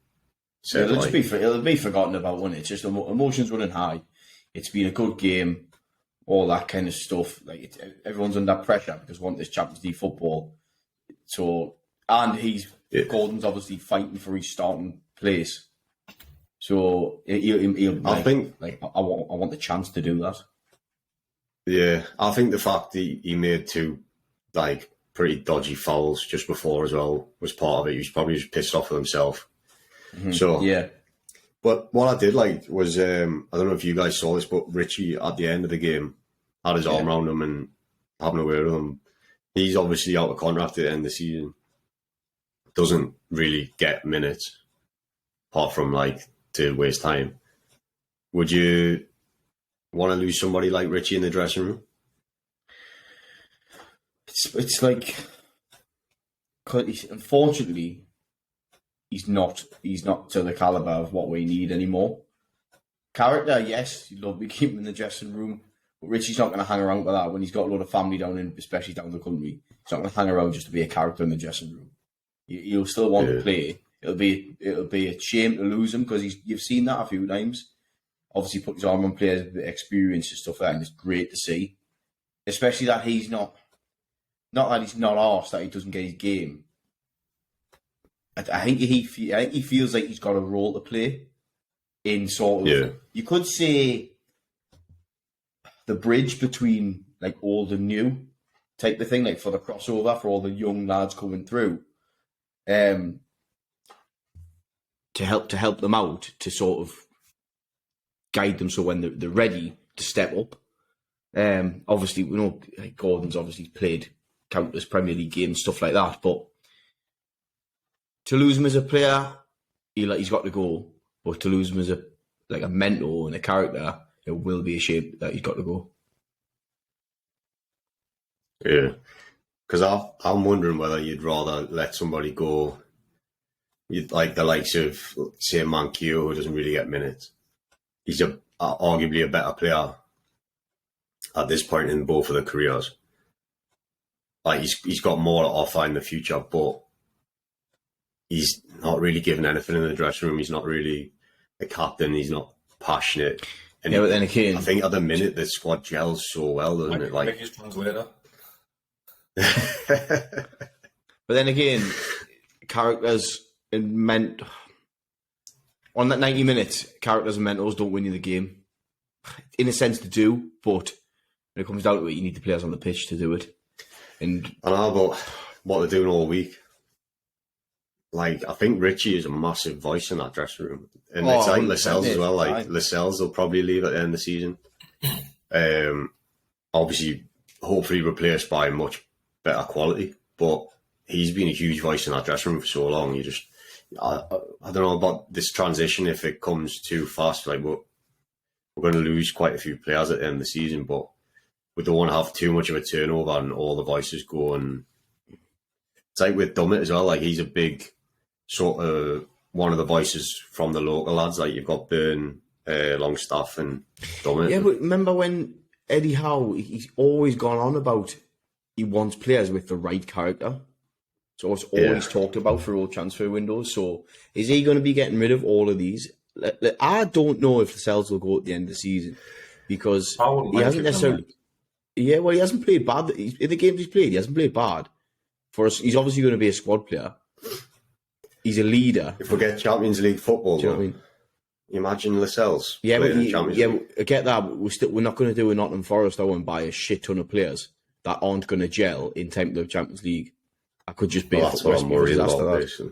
it'll be forgotten about, won't it? It's just emotions running high. It's been a good game, all that kind of stuff. Like everyone's under pressure because we want this Champions League football. So, and Gordon's obviously fighting for his starting place. So he'll I think I want the chance to do that. Yeah, I think the fact that he made two pretty dodgy fouls just before as well was part of it. He was probably just pissed off with himself. So yeah. But what I did like was I don't know if you guys saw this, but Richie at the end of the game had his arm around him and having a word with him. He's obviously out of contract at the end of the season. Doesn't really get minutes apart from to waste time. Would you want to lose somebody like Richie in the dressing room? It's like, unfortunately, he's not to the caliber of what we need anymore. Character, yes, you'd love to keep him in the dressing room, but Richie's not going to hang around with that when he's got a lot of family down in, especially down the country. He's not going to hang around just to be a character in the dressing room. You'll still want to play. It'll be a shame to lose him because you've seen that a few times. Obviously, put his arm on players with experience and stuff like that, and it's great to see. Especially that he's not that he's not arsed that he doesn't get his game. I think he feels like he's got a role to play in sort of, you could say, the bridge between old and new type of thing, for the crossover for all the young lads coming through. To help them out, to sort of guide them so when they're ready to step up. Obviously, we know Gordon's obviously played countless Premier League games, stuff like that, but to lose him as a player, he's got to go. But to lose him as a mentor and a character, it will be a shame that he's got to go. Yeah, because I'm wondering whether you'd rather let somebody go, like the likes of, say, Manquillo, who doesn't really get minutes. He's arguably a better player at this point in both of their careers. He's got more to offer in the future, but he's not really given anything in the dressing room. He's not really a captain. He's not passionate. And but then again, I think at the minute the squad gels so well, doesn't it? Make his translator. But then again, characters and on that 90 minutes, characters and mentors don't win you the game. In a sense, they do, but when it comes down to it, you need the players on the pitch to do it. And I know about what they're doing all week. I think Richie is a massive voice in that dressing room. And it's like Lascelles as well. Lascelles will probably leave at the end of the season. Obviously, hopefully replaced by much better quality. But he's been a huge voice in that dressing room for so long. I don't know about this transition if it comes too fast. We're going to lose quite a few players at the end of the season, but we don't want to have too much of a turnover and all the voices go. And it's like with Dummett as well. He's a big sort of one of the voices from the local lads. You've got Byrne, Longstaff, and Dummett. Yeah, but remember when Eddie Howe, he's always gone on about he wants players with the right character. So it's always talked about for all transfer windows. So is he going to be getting rid of all of these? I don't know if Lascelles will go at the end of the season because he hasn't necessarily. Yeah, well, he hasn't played bad. In the games he's played, he hasn't played bad. For us, he's obviously going to be a squad player. He's a leader. If we get Champions League football, do you know what I mean? Imagine Lascelles. Yeah, but I get that. But we're not going to do a Nottingham Forest though and buy a shit ton of players that aren't going to gel in time to the Champions League. I could just be a football disaster.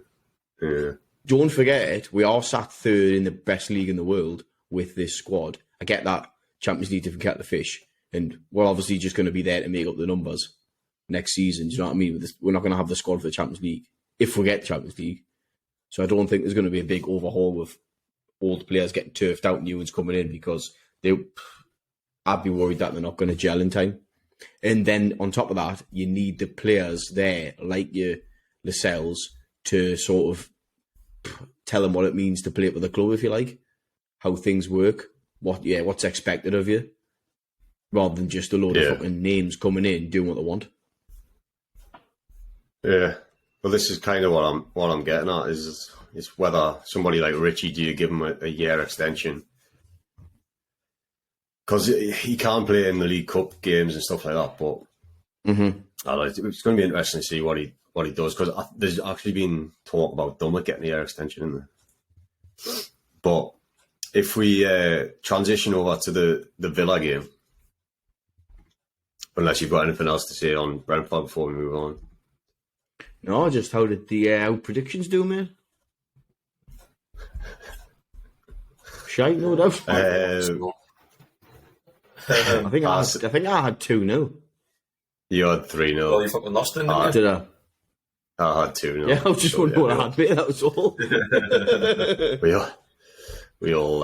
Yeah. Don't forget, we are sat third in the best league in the world with this squad. I get that Champions League different kettle of fish, and we're obviously just going to be there to make up the numbers next season. Do you know what I mean? We're not going to have the squad for the Champions League if we get Champions League. So I don't think there's going to be a big overhaul with old players getting turfed out and new ones coming in because I'd be worried that they're not going to gel in time. And then on top of that, you need the players there, like your Lascelles, to sort of tell them what it means to play for the club, if you like, how things work, what's expected of you, rather than just a load of fucking names coming in doing what they want. Yeah, well, this is kind of what I'm getting at is whether somebody like Richie, do you give him a year extension? Because he can't play in the League Cup games and stuff like that, but I don't know, it's going to be interesting to see what he does, because there's actually been talk about Dummett getting a year extension in there. But if we transition over to the Villa game, unless you've got anything else to say on Brentford before we move on. No, just how did the predictions do, man? Shite, no doubt. I think I had 2-0. You had 3-0. Well, you fucking lost, didn't you? Did I? I had 2-0. Yeah, I was just wondering what I had, mate. That was all. we all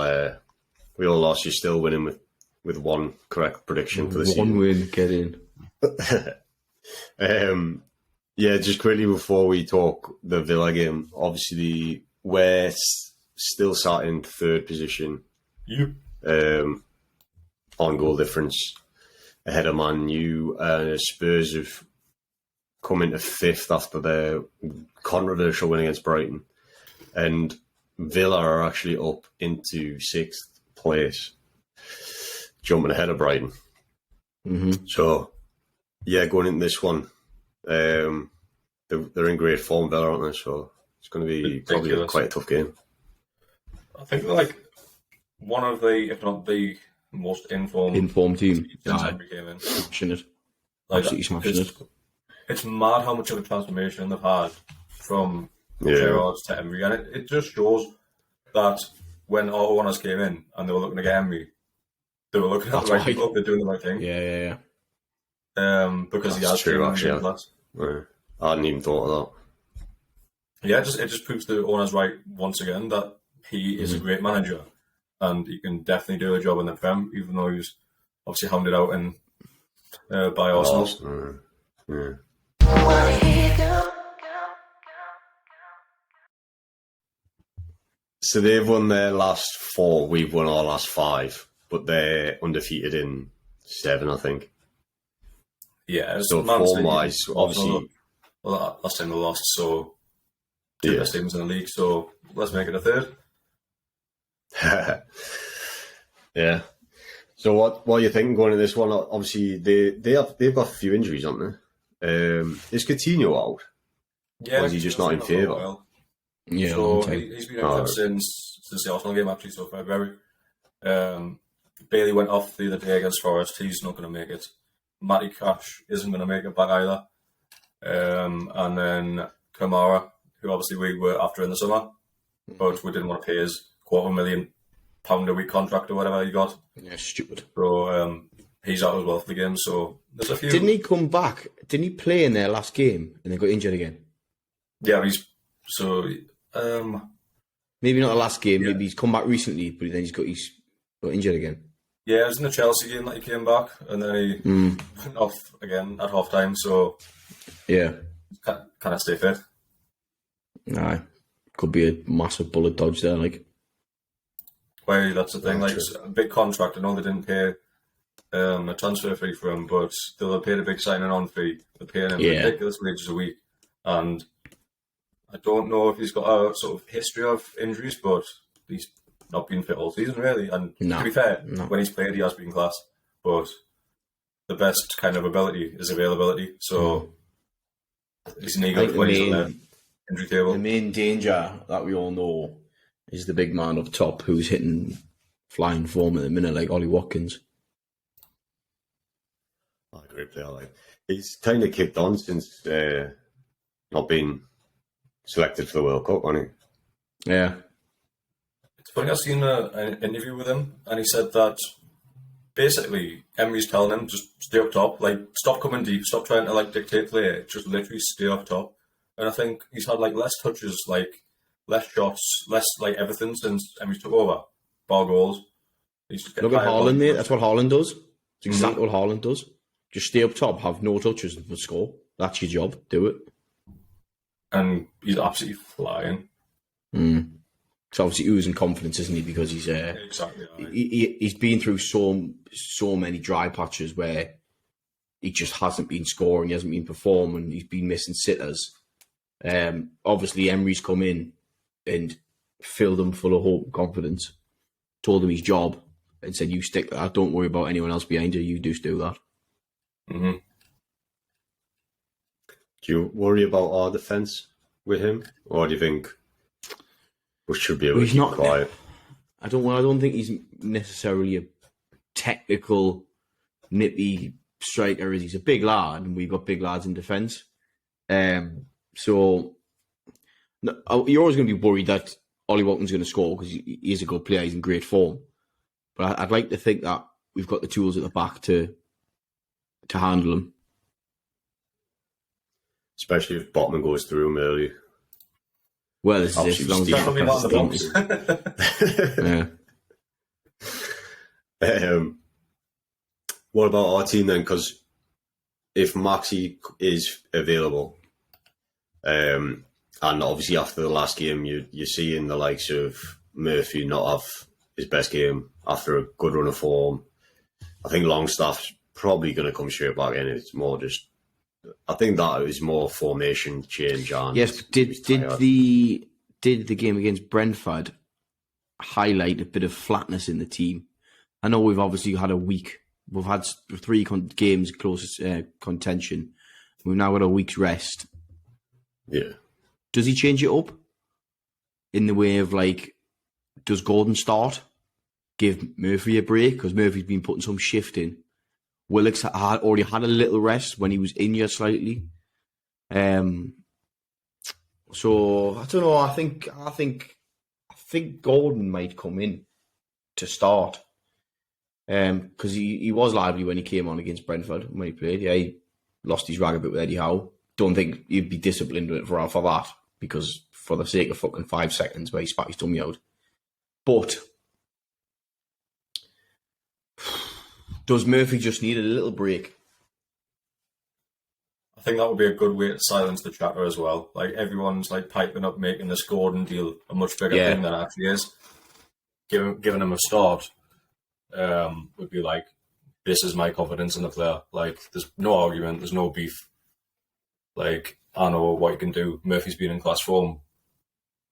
lost. You're still winning with one correct prediction for the season. One win, get in. Just quickly before we talk the Villa game, obviously we're still sat in third position. Yep. On goal difference ahead of Man U. Spurs have come into fifth after their controversial win against Brighton, and Villa are actually up into sixth place, jumping ahead of Brighton. So going into this one, they're in great form, Villa, aren't they? So it's going to be probably quite a tough game. I think they're like one of the, if not the most informed team. Since Emery came in. Smashing it. Like, absolutely smashing it. It's mad how much of a transformation they've had from Gerrard to Emery, and it just shows that when all owners came in and they were looking to get Emery, they were looking at the right people, they're doing the right thing. Yeah. Because that's he has true, actually. Right. I hadn't even thought of that. Yeah, it just proves the owners right once again that he is a great manager and he can definitely do a job in the Prem, even though he was obviously hounded out by Arsenal. So they've won their last 4, we've won our last 5, but they're undefeated in 7, I think. Yeah, so form-wise, obviously... Well, last time they lost, so... 2 best teams in the league, so let's make it a third. Yeah. So what are you thinking going into this one? Obviously, they've got a few injuries, haven't they? Is Coutinho out? Yeah. Or is he just not in favour? Yeah. So he's been out since the Arsenal game, actually, so February. Bailey went off the other day against Forest. He's not going to make it. Matty Cash isn't going to make it back either. And then Kamara, who obviously we were after in the summer, but we didn't want to pay his £250,000 a week contract or whatever he got. Yeah, stupid. So he's out as well for the game. So there's a few. Didn't he come back? Didn't he play in their last game and then got injured again? Yeah, maybe not the last game. Yeah. Maybe he's come back recently, but then he's got injured again. Yeah, it was in the Chelsea game that he came back, and then he went off again at half time. So yeah, kind of stay fit. Nah, could be a massive bullet dodge there, like. Well, that's the thing. Like, it's a big contract. I know they didn't pay a transfer fee for him, but they'll have paid a big signing on fee. They're paying him ridiculous wages a week. And I don't know if he's got a sort of history of injuries, but he's not been fit all season, really. And to be fair, when he's played, he has been class. But the best kind of ability is availability. So he's an eagle when he's on the injury table. The main danger that we all know is the big man up top who's hitting flying form at the minute, like Ollie Watkins. Oh, great player. Like, he's kind of kicked on since not being selected for the World Cup, hasn't he? Yeah. It's funny, I've seen an interview with him, and he said that basically Emery's telling him just stay up top, like stop coming deep, stop trying to like dictate play, just literally stay up top. And I think he's had like less touches, like less shots, less like everything since Emery took over. Bar goals. Look at Haaland, mate. That's what Haaland does. It's exactly what Haaland does. Just stay up top, have no touches, and score. That's your job. Do it. And he's absolutely flying. So obviously oozing confidence, isn't he? Because he's exactly. He's been through so many dry patches where he just hasn't been scoring, he hasn't been performing, he's been missing sitters. Obviously Emery's come in and filled him full of hope and confidence, told him his job, and said, "You stick to that. Don't worry about anyone else behind you. You just do that." Mm-hmm. Do you worry about our defence with him, or do you think we should be able to keep quiet? I don't think he's necessarily a technical, nippy striker. He's a big lad, and we've got big lads in defence. So you're always going to be worried that Ollie Watkins is going to score because he is a good player. He's in great form. But I'd like to think that we've got the tools at the back to handle him. Especially if Botman goes through him early. Well, this is as long as yeah. What about our team then? Because if Maxi is available, and obviously after the last game, you're seeing the likes of Murphy not have his best game after a good run of form. I think Longstaff's probably going to come straight back in. It's more just, I think that is more formation change. And yes, but did the game against Brentford highlight a bit of flatness in the team? I know we've obviously had a week. We've had 3 games closest contention. We've now got a week's rest. Yeah. Does he change it up in the way of like, does Gordon start? Give Murphy a break because Murphy's been putting some shift in. Willock's already had a little rest when he was injured slightly. So I don't know. I think Gordon might come in to start because he was lively when he came on against Brentford when he played. Yeah, he lost his rag a bit with Eddie Howe. Don't think he'd be disciplined for that because for the sake of fucking 5 seconds where he spat his tummy out. But does Murphy just need a little break? I think that would be a good way to silence the chatter as well. Like everyone's like piping up, making this Gordon deal a much bigger thing than it actually is. Giving him a start would be like, this is my confidence in the player. Like there's no argument, there's no beef. Like I know what he can do. Murphy's been in class form.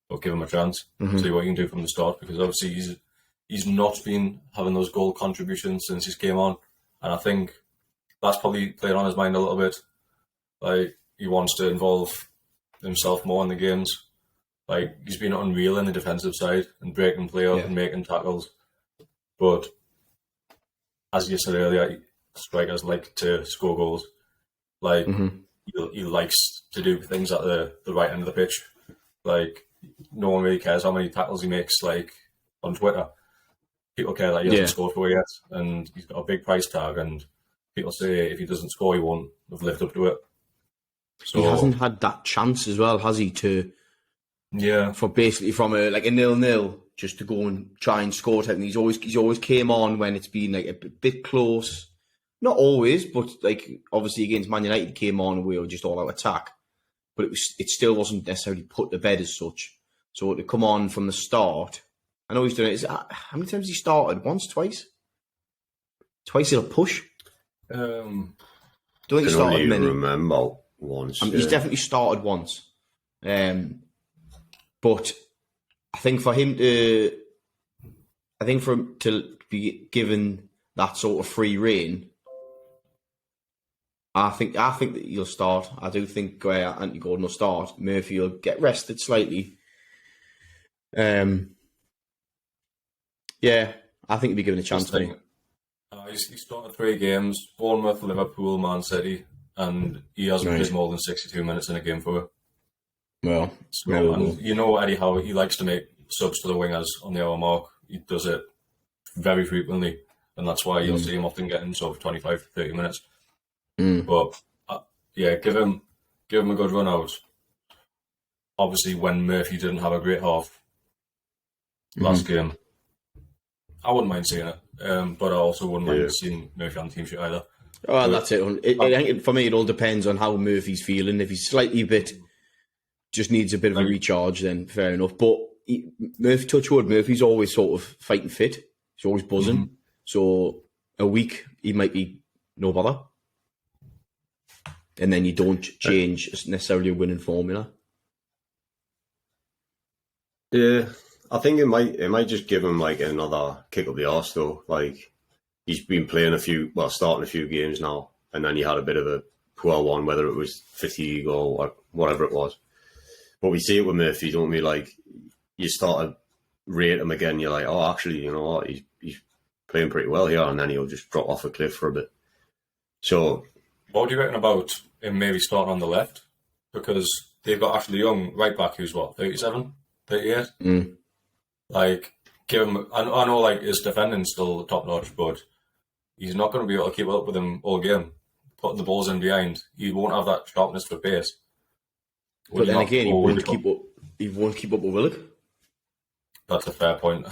But give him a chance. See what he can do from the start because obviously he's not been having those goal contributions since he came on. And I think that's probably played on his mind a little bit. Like, he wants to involve himself more in the games. Like, he's been unreal in the defensive side and breaking play up and making tackles. But, as you said earlier, strikers like to score goals. Like, he likes to do things at the right end of the pitch. Like, no one really cares how many tackles he makes, like, on Twitter. People care that he hasn't scored for yet, and he's got a big price tag, and people say if he doesn't score, he won't have lived up to it. So, he hasn't had that chance as well, has he? For basically from a 0-0 just to go and try and score. He's always came on when it's been like a bit close. Not always, but like obviously against Man United, he came on and we were just all out attack. But it still wasn't necessarily put to bed as such. So to come on from the start, I know he's done it. How many times has he started? Once, twice? Twice in a push. Um, Don't think he started many. Remember once. He's definitely started once. But I think for him to be given that sort of free rein, I think that he'll start. I do think Anthony Gordon will start. Murphy will get rested slightly. Yeah, I think he'll be given a chance. He's started 3 games: Bournemouth, Liverpool, Man City, and he hasn't played more than 62 minutes in a game for it. Well, and you know Eddie Howe, he likes to make subs to the wingers on the hour mark. He does it very frequently, and that's why you'll see him often getting sort of 25 to 30 minutes. But give him a good run out. Obviously, when Murphy didn't have a great half last game, I wouldn't mind seeing it. But I also wouldn't mind seeing Murphy on the team sheet either. Oh, that's it. I think for me, it all depends on how Murphy's feeling. If he's slightly just needs a bit of a recharge, then fair enough. But Murphy's always sort of fighting fit. He's always buzzing. So a week, he might be no bother. And then you don't change necessarily a winning formula. Yeah, I think it might just give him like another kick up the arse though. Like he's been playing starting a few games now, and then he had a bit of a poor one, whether it was fatigue or whatever it was. But we see it with Murphy, don't we? Like you start to rate him again, you're like, oh, actually, you know what, he's playing pretty well here, and then he'll just drop off a cliff for a bit. So, what do you reckon about him maybe starting on the left? Because they've got Ashley Young right back, who's what, 37, 38? Like, give him. I know, like his defending's still top notch, but he's not going to be able to keep up with him all game. Putting the balls in behind, he won't have that sharpness for pace. But then again, he won't keep up. He won't keep up with Willock. That's a fair point.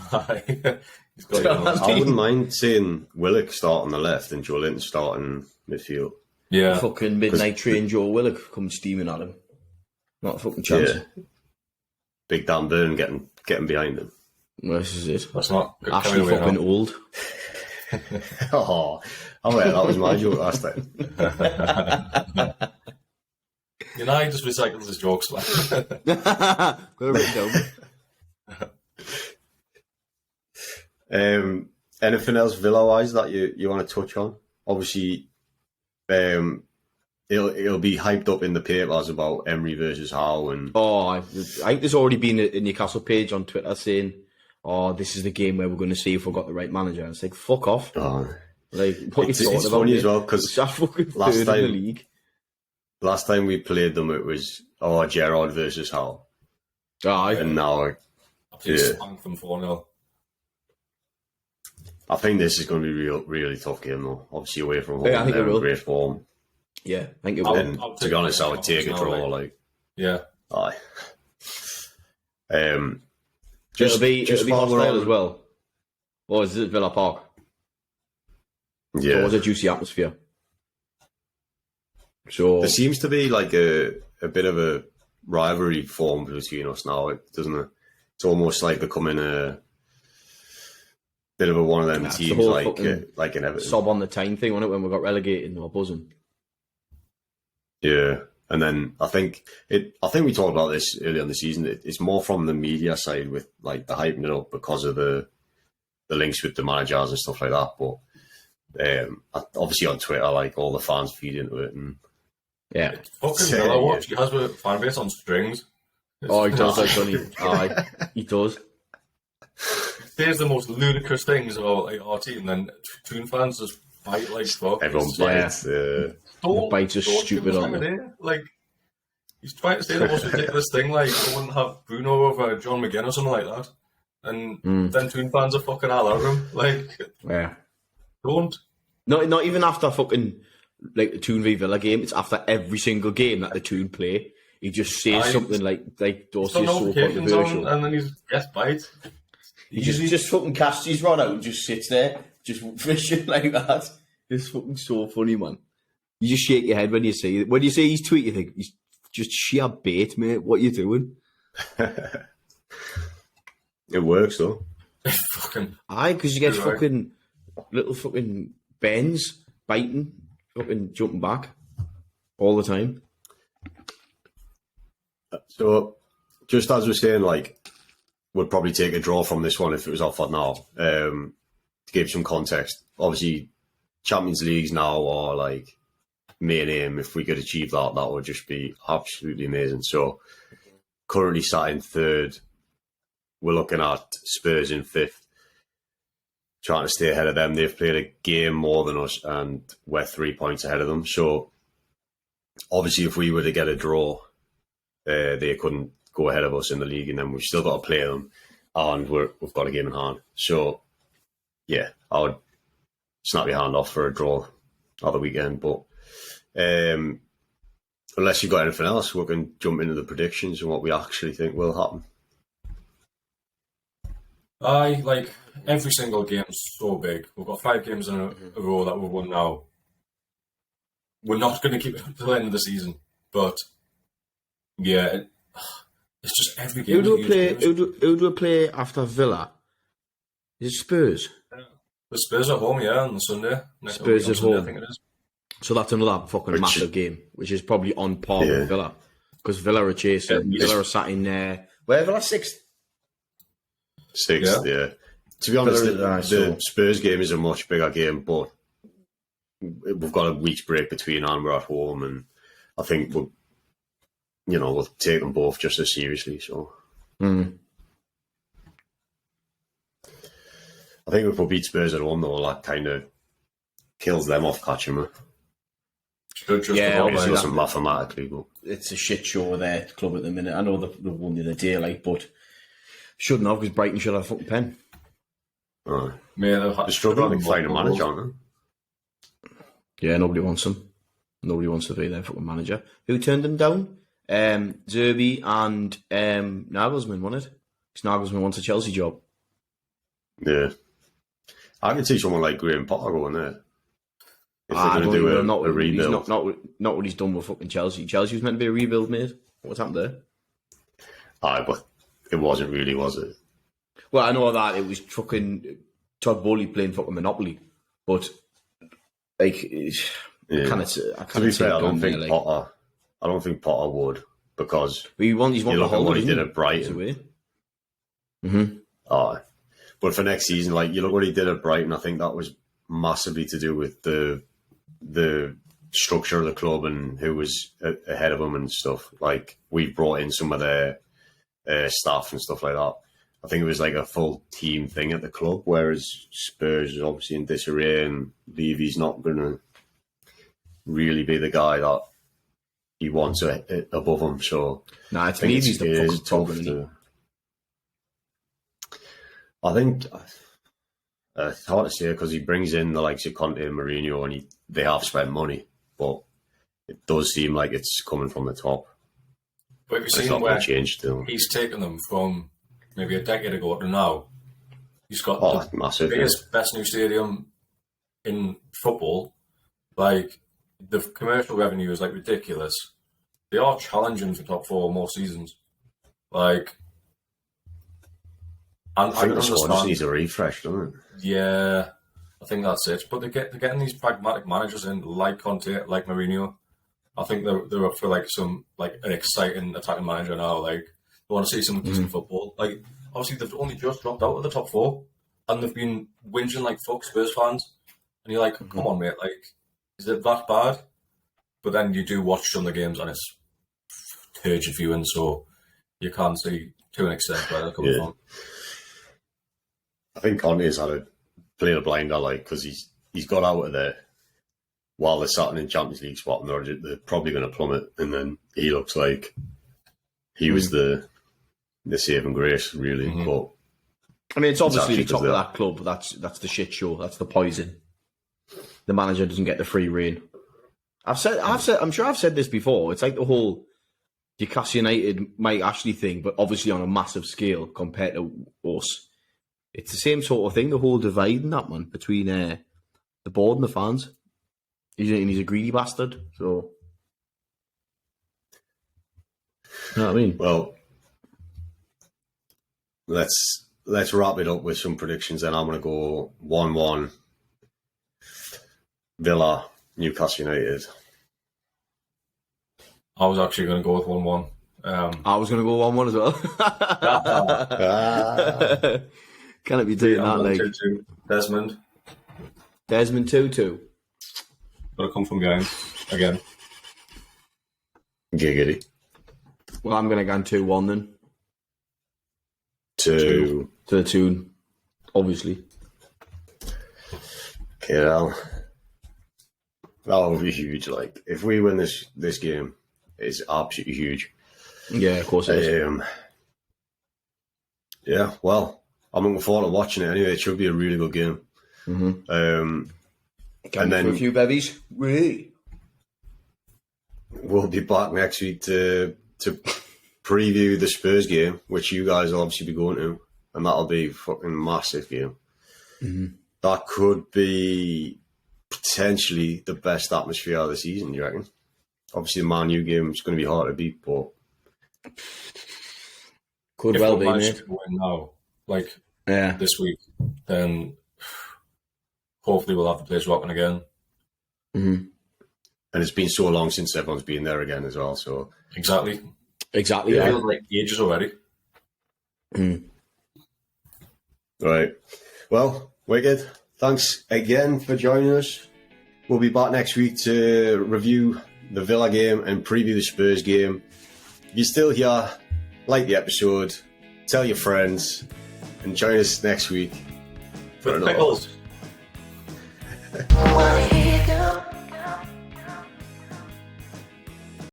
He's got I wouldn't mind seeing Willock start on the left and Joe Linton start in midfield. Yeah, fucking midnight train Joe Willock come steaming at him. Not a fucking chance. Yeah. Big Dan Burn getting behind him. Well, this is it. That's not Ashley fucking old. Oh well, that was my joke last time. You know, he just recycles his jokes. Got it written down. Anything else Villa-wise that you want to touch on? Obviously, it'll be hyped up in the papers about Emery versus Howe. And I think there's already been a Newcastle page on Twitter saying, "Oh, this is the game where we're going to see if we've got the right manager." It's like, fuck off. Like, what it's funny as well because last time in the league. Last time we played them, it was Gerrard versus Howe. And now, spanked them 4-0. I think this is going to be really tough game though. Obviously away from home, I think it will. Great form. Yeah, I think it will. And to be honest, I would take a draw. Like, yeah, aye. It'll be hostile as well. Or is it Villa Park? Yeah, it was a juicy atmosphere. So there seems to be like a bit of a rivalry formed between us now, doesn't it? It's almost like becoming a bit of one of them teams, like an Everton. Sob on the time thing, wasn't it, when we got relegated and we were buzzing? Yeah, and then I think we talked about this earlier in the season. It's more from the media side with like the hyping it up because of the links with the managers and stuff like that. But obviously on Twitter, like all the fans feed into it and. Yeah. Fucking Villa watch. He has a fan base on strings. He does, like, doesn't he? He does. There's the most ludicrous things about like, our team, then Toon fans just bite like fuck. Everyone bites. Bites are stupid, aren't they? Like, he's trying to say the most ridiculous thing, like, I wouldn't have Bruno over John McGinn or something like that. And then Toon fans are fucking all over him. Like, don't. Not even after fucking... like the Toon v Villa game, it's after every single game that the Toon play. He just says something like Dorsey is so controversial. And then he's bite. He just fucking casts his rod out and just sits there, just fishing like that. It's fucking so funny, man. You just shake your head when you see it. When you see his tweet, you think, he's just sheer bait, mate. What are you doing? It works, though. Fucking... Aye, because you get fucking little fucking bends, biting, fucking jumping back all the time. So, just as we're saying, like, we'd probably take a draw from this one if it was offered now. To give some context, obviously, Champions Leagues now are like main aim. If we could achieve that, that would just be absolutely amazing. So, currently sat in third, we're looking at Spurs in fifth, trying to stay ahead of them. They've played a game more than us, and we're 3 points ahead of them. So, obviously, if we were to get a draw, they couldn't go ahead of us in the league, and then we've still got to play them, and we've got a game in hand. So, yeah, I would snap your hand off for a draw on the weekend. But unless you've got anything else, we can jump into the predictions and what we actually think will happen. Like, every single game's so big. We've got 5 games in a row that we've won now. We're not going to keep it until the end of the season, but yeah, it's just every game. Who do we play after Villa? Is it Spurs? The Spurs at home, yeah, on the Sunday. Spurs at Sunday, home. I think it is. So that's another fucking massive game, which is probably on par with Villa. Because Villa are chasing. Villa are sat in there. Where Villa? Sixth, yeah. To be honest, the Spurs game is a much bigger game, but we've got a week's break between and we're at home, and I think we'll take them both just as seriously. So, I think if we beat Spurs at home, though, that kind of kills them off catching me. Obviously it doesn't mathematically, but it's a shit show there at the club at the minute. I know they've won the other day, but shouldn't have, because Brighton should have a fucking pen. Right. They're struggling to find a manager, aren't they? Yeah, nobody wants them. Nobody wants to be their fucking manager. Who turned them down? Zerbi and Nagelsmann, wasn't it? Because Nagelsmann wants a Chelsea job. Yeah. I can see someone like Graham Potter going there. If they're going to do a rebuild. Not what he's done with fucking Chelsea. Chelsea was meant to be a rebuild, mate. What's happened there? Aye, but it wasn't really, was it? Well, I know that it was fucking Todd Bowley playing fucking Monopoly, but like, I can't to be fair, I don't think Potter would, because he's won the whole what he did at Brighton. Aye. But for next season, like, you look what he did at Brighton, I think that was massively to do with the structure of the club and who was ahead of him and stuff. Like, we've brought in some of their staff and stuff like that. I think it was like a full team thing at the club, whereas Spurs is obviously in disarray, and Levy's not going to really be the guy that he wants above him. So it's Levy's the fucking problem. I think it's hard to say, because he brings in the likes of Conte and Mourinho, and they have spent money, but it does seem like it's coming from the top. But if you've seen where he's taken them from maybe a decade ago to now, he's got the biggest, best new stadium in football. Like, the commercial revenue is like ridiculous. They are challenging for top 4 more seasons. Like, and I think the squad just needs a refresh, doesn't it? Yeah, I think that's it. But they're getting these pragmatic managers in, like Conte, like Mourinho. I think they're up for like some like an exciting attacking manager now. Like, they want to see some decent football. Like, obviously they've only just dropped out of the top 4, and they've been whinging like fuck Spurs fans. And you're like, come on, mate. Like, is it that bad? But then you do watch some of the games, and it's turgid viewing, so you can't see to an extent where they're coming from. I think Conte's played a blinder, like, because he's got out of there while they're sat in Champions League spot, and they're probably going to plummet, and then he looks like he was the saving grace, really. But I mean, it's obviously the top of that club. That's the shit show. That's the poison. The manager doesn't get the free rein. I'm sure I've said this before. It's like the whole Newcastle United Mike Ashley thing, but obviously on a massive scale compared to us. It's the same sort of thing, the whole divide in that, man, between the board and the fans. He's a greedy bastard, so... You know what I mean? Well, let's wrap it up with some predictions, then. I'm going to go 1-1. Villa, Newcastle United. I was actually going to go with 1-1. I was going to go 1-1 as well. Can it be doing that, like 2-2. Desmond 2-2? Got to come from behind again. Giggity. Well, I'm going to go 2-1 then. To the Toon, obviously. Yeah, that would be huge. Like, if we win this game, it's absolutely huge. Yeah, of course it is. Yeah, well, I'm looking forward to watching it anyway. It should be a really good game. Mm-hmm. And then a few bevies. We'll be back next week to preview the Spurs game, which you guys will obviously be going to, and that'll be a fucking massive game. Mm-hmm. That could be potentially the best atmosphere of the season, you reckon? Obviously, the Man U game is going to be hard to beat, but could well be, mate. If we win now, like this week, then hopefully we'll have the place rocking again. Mm-hmm. And it's been so long since everyone's been there again as well. So Exactly. Yeah. It feels like ages already. Mm. Right. Well, wicked. Thanks again for joining us. We'll be back next week to review the Villa game and preview the Spurs game. If you're still here, like the episode, tell your friends, and join us next week For the pickles. Here you go.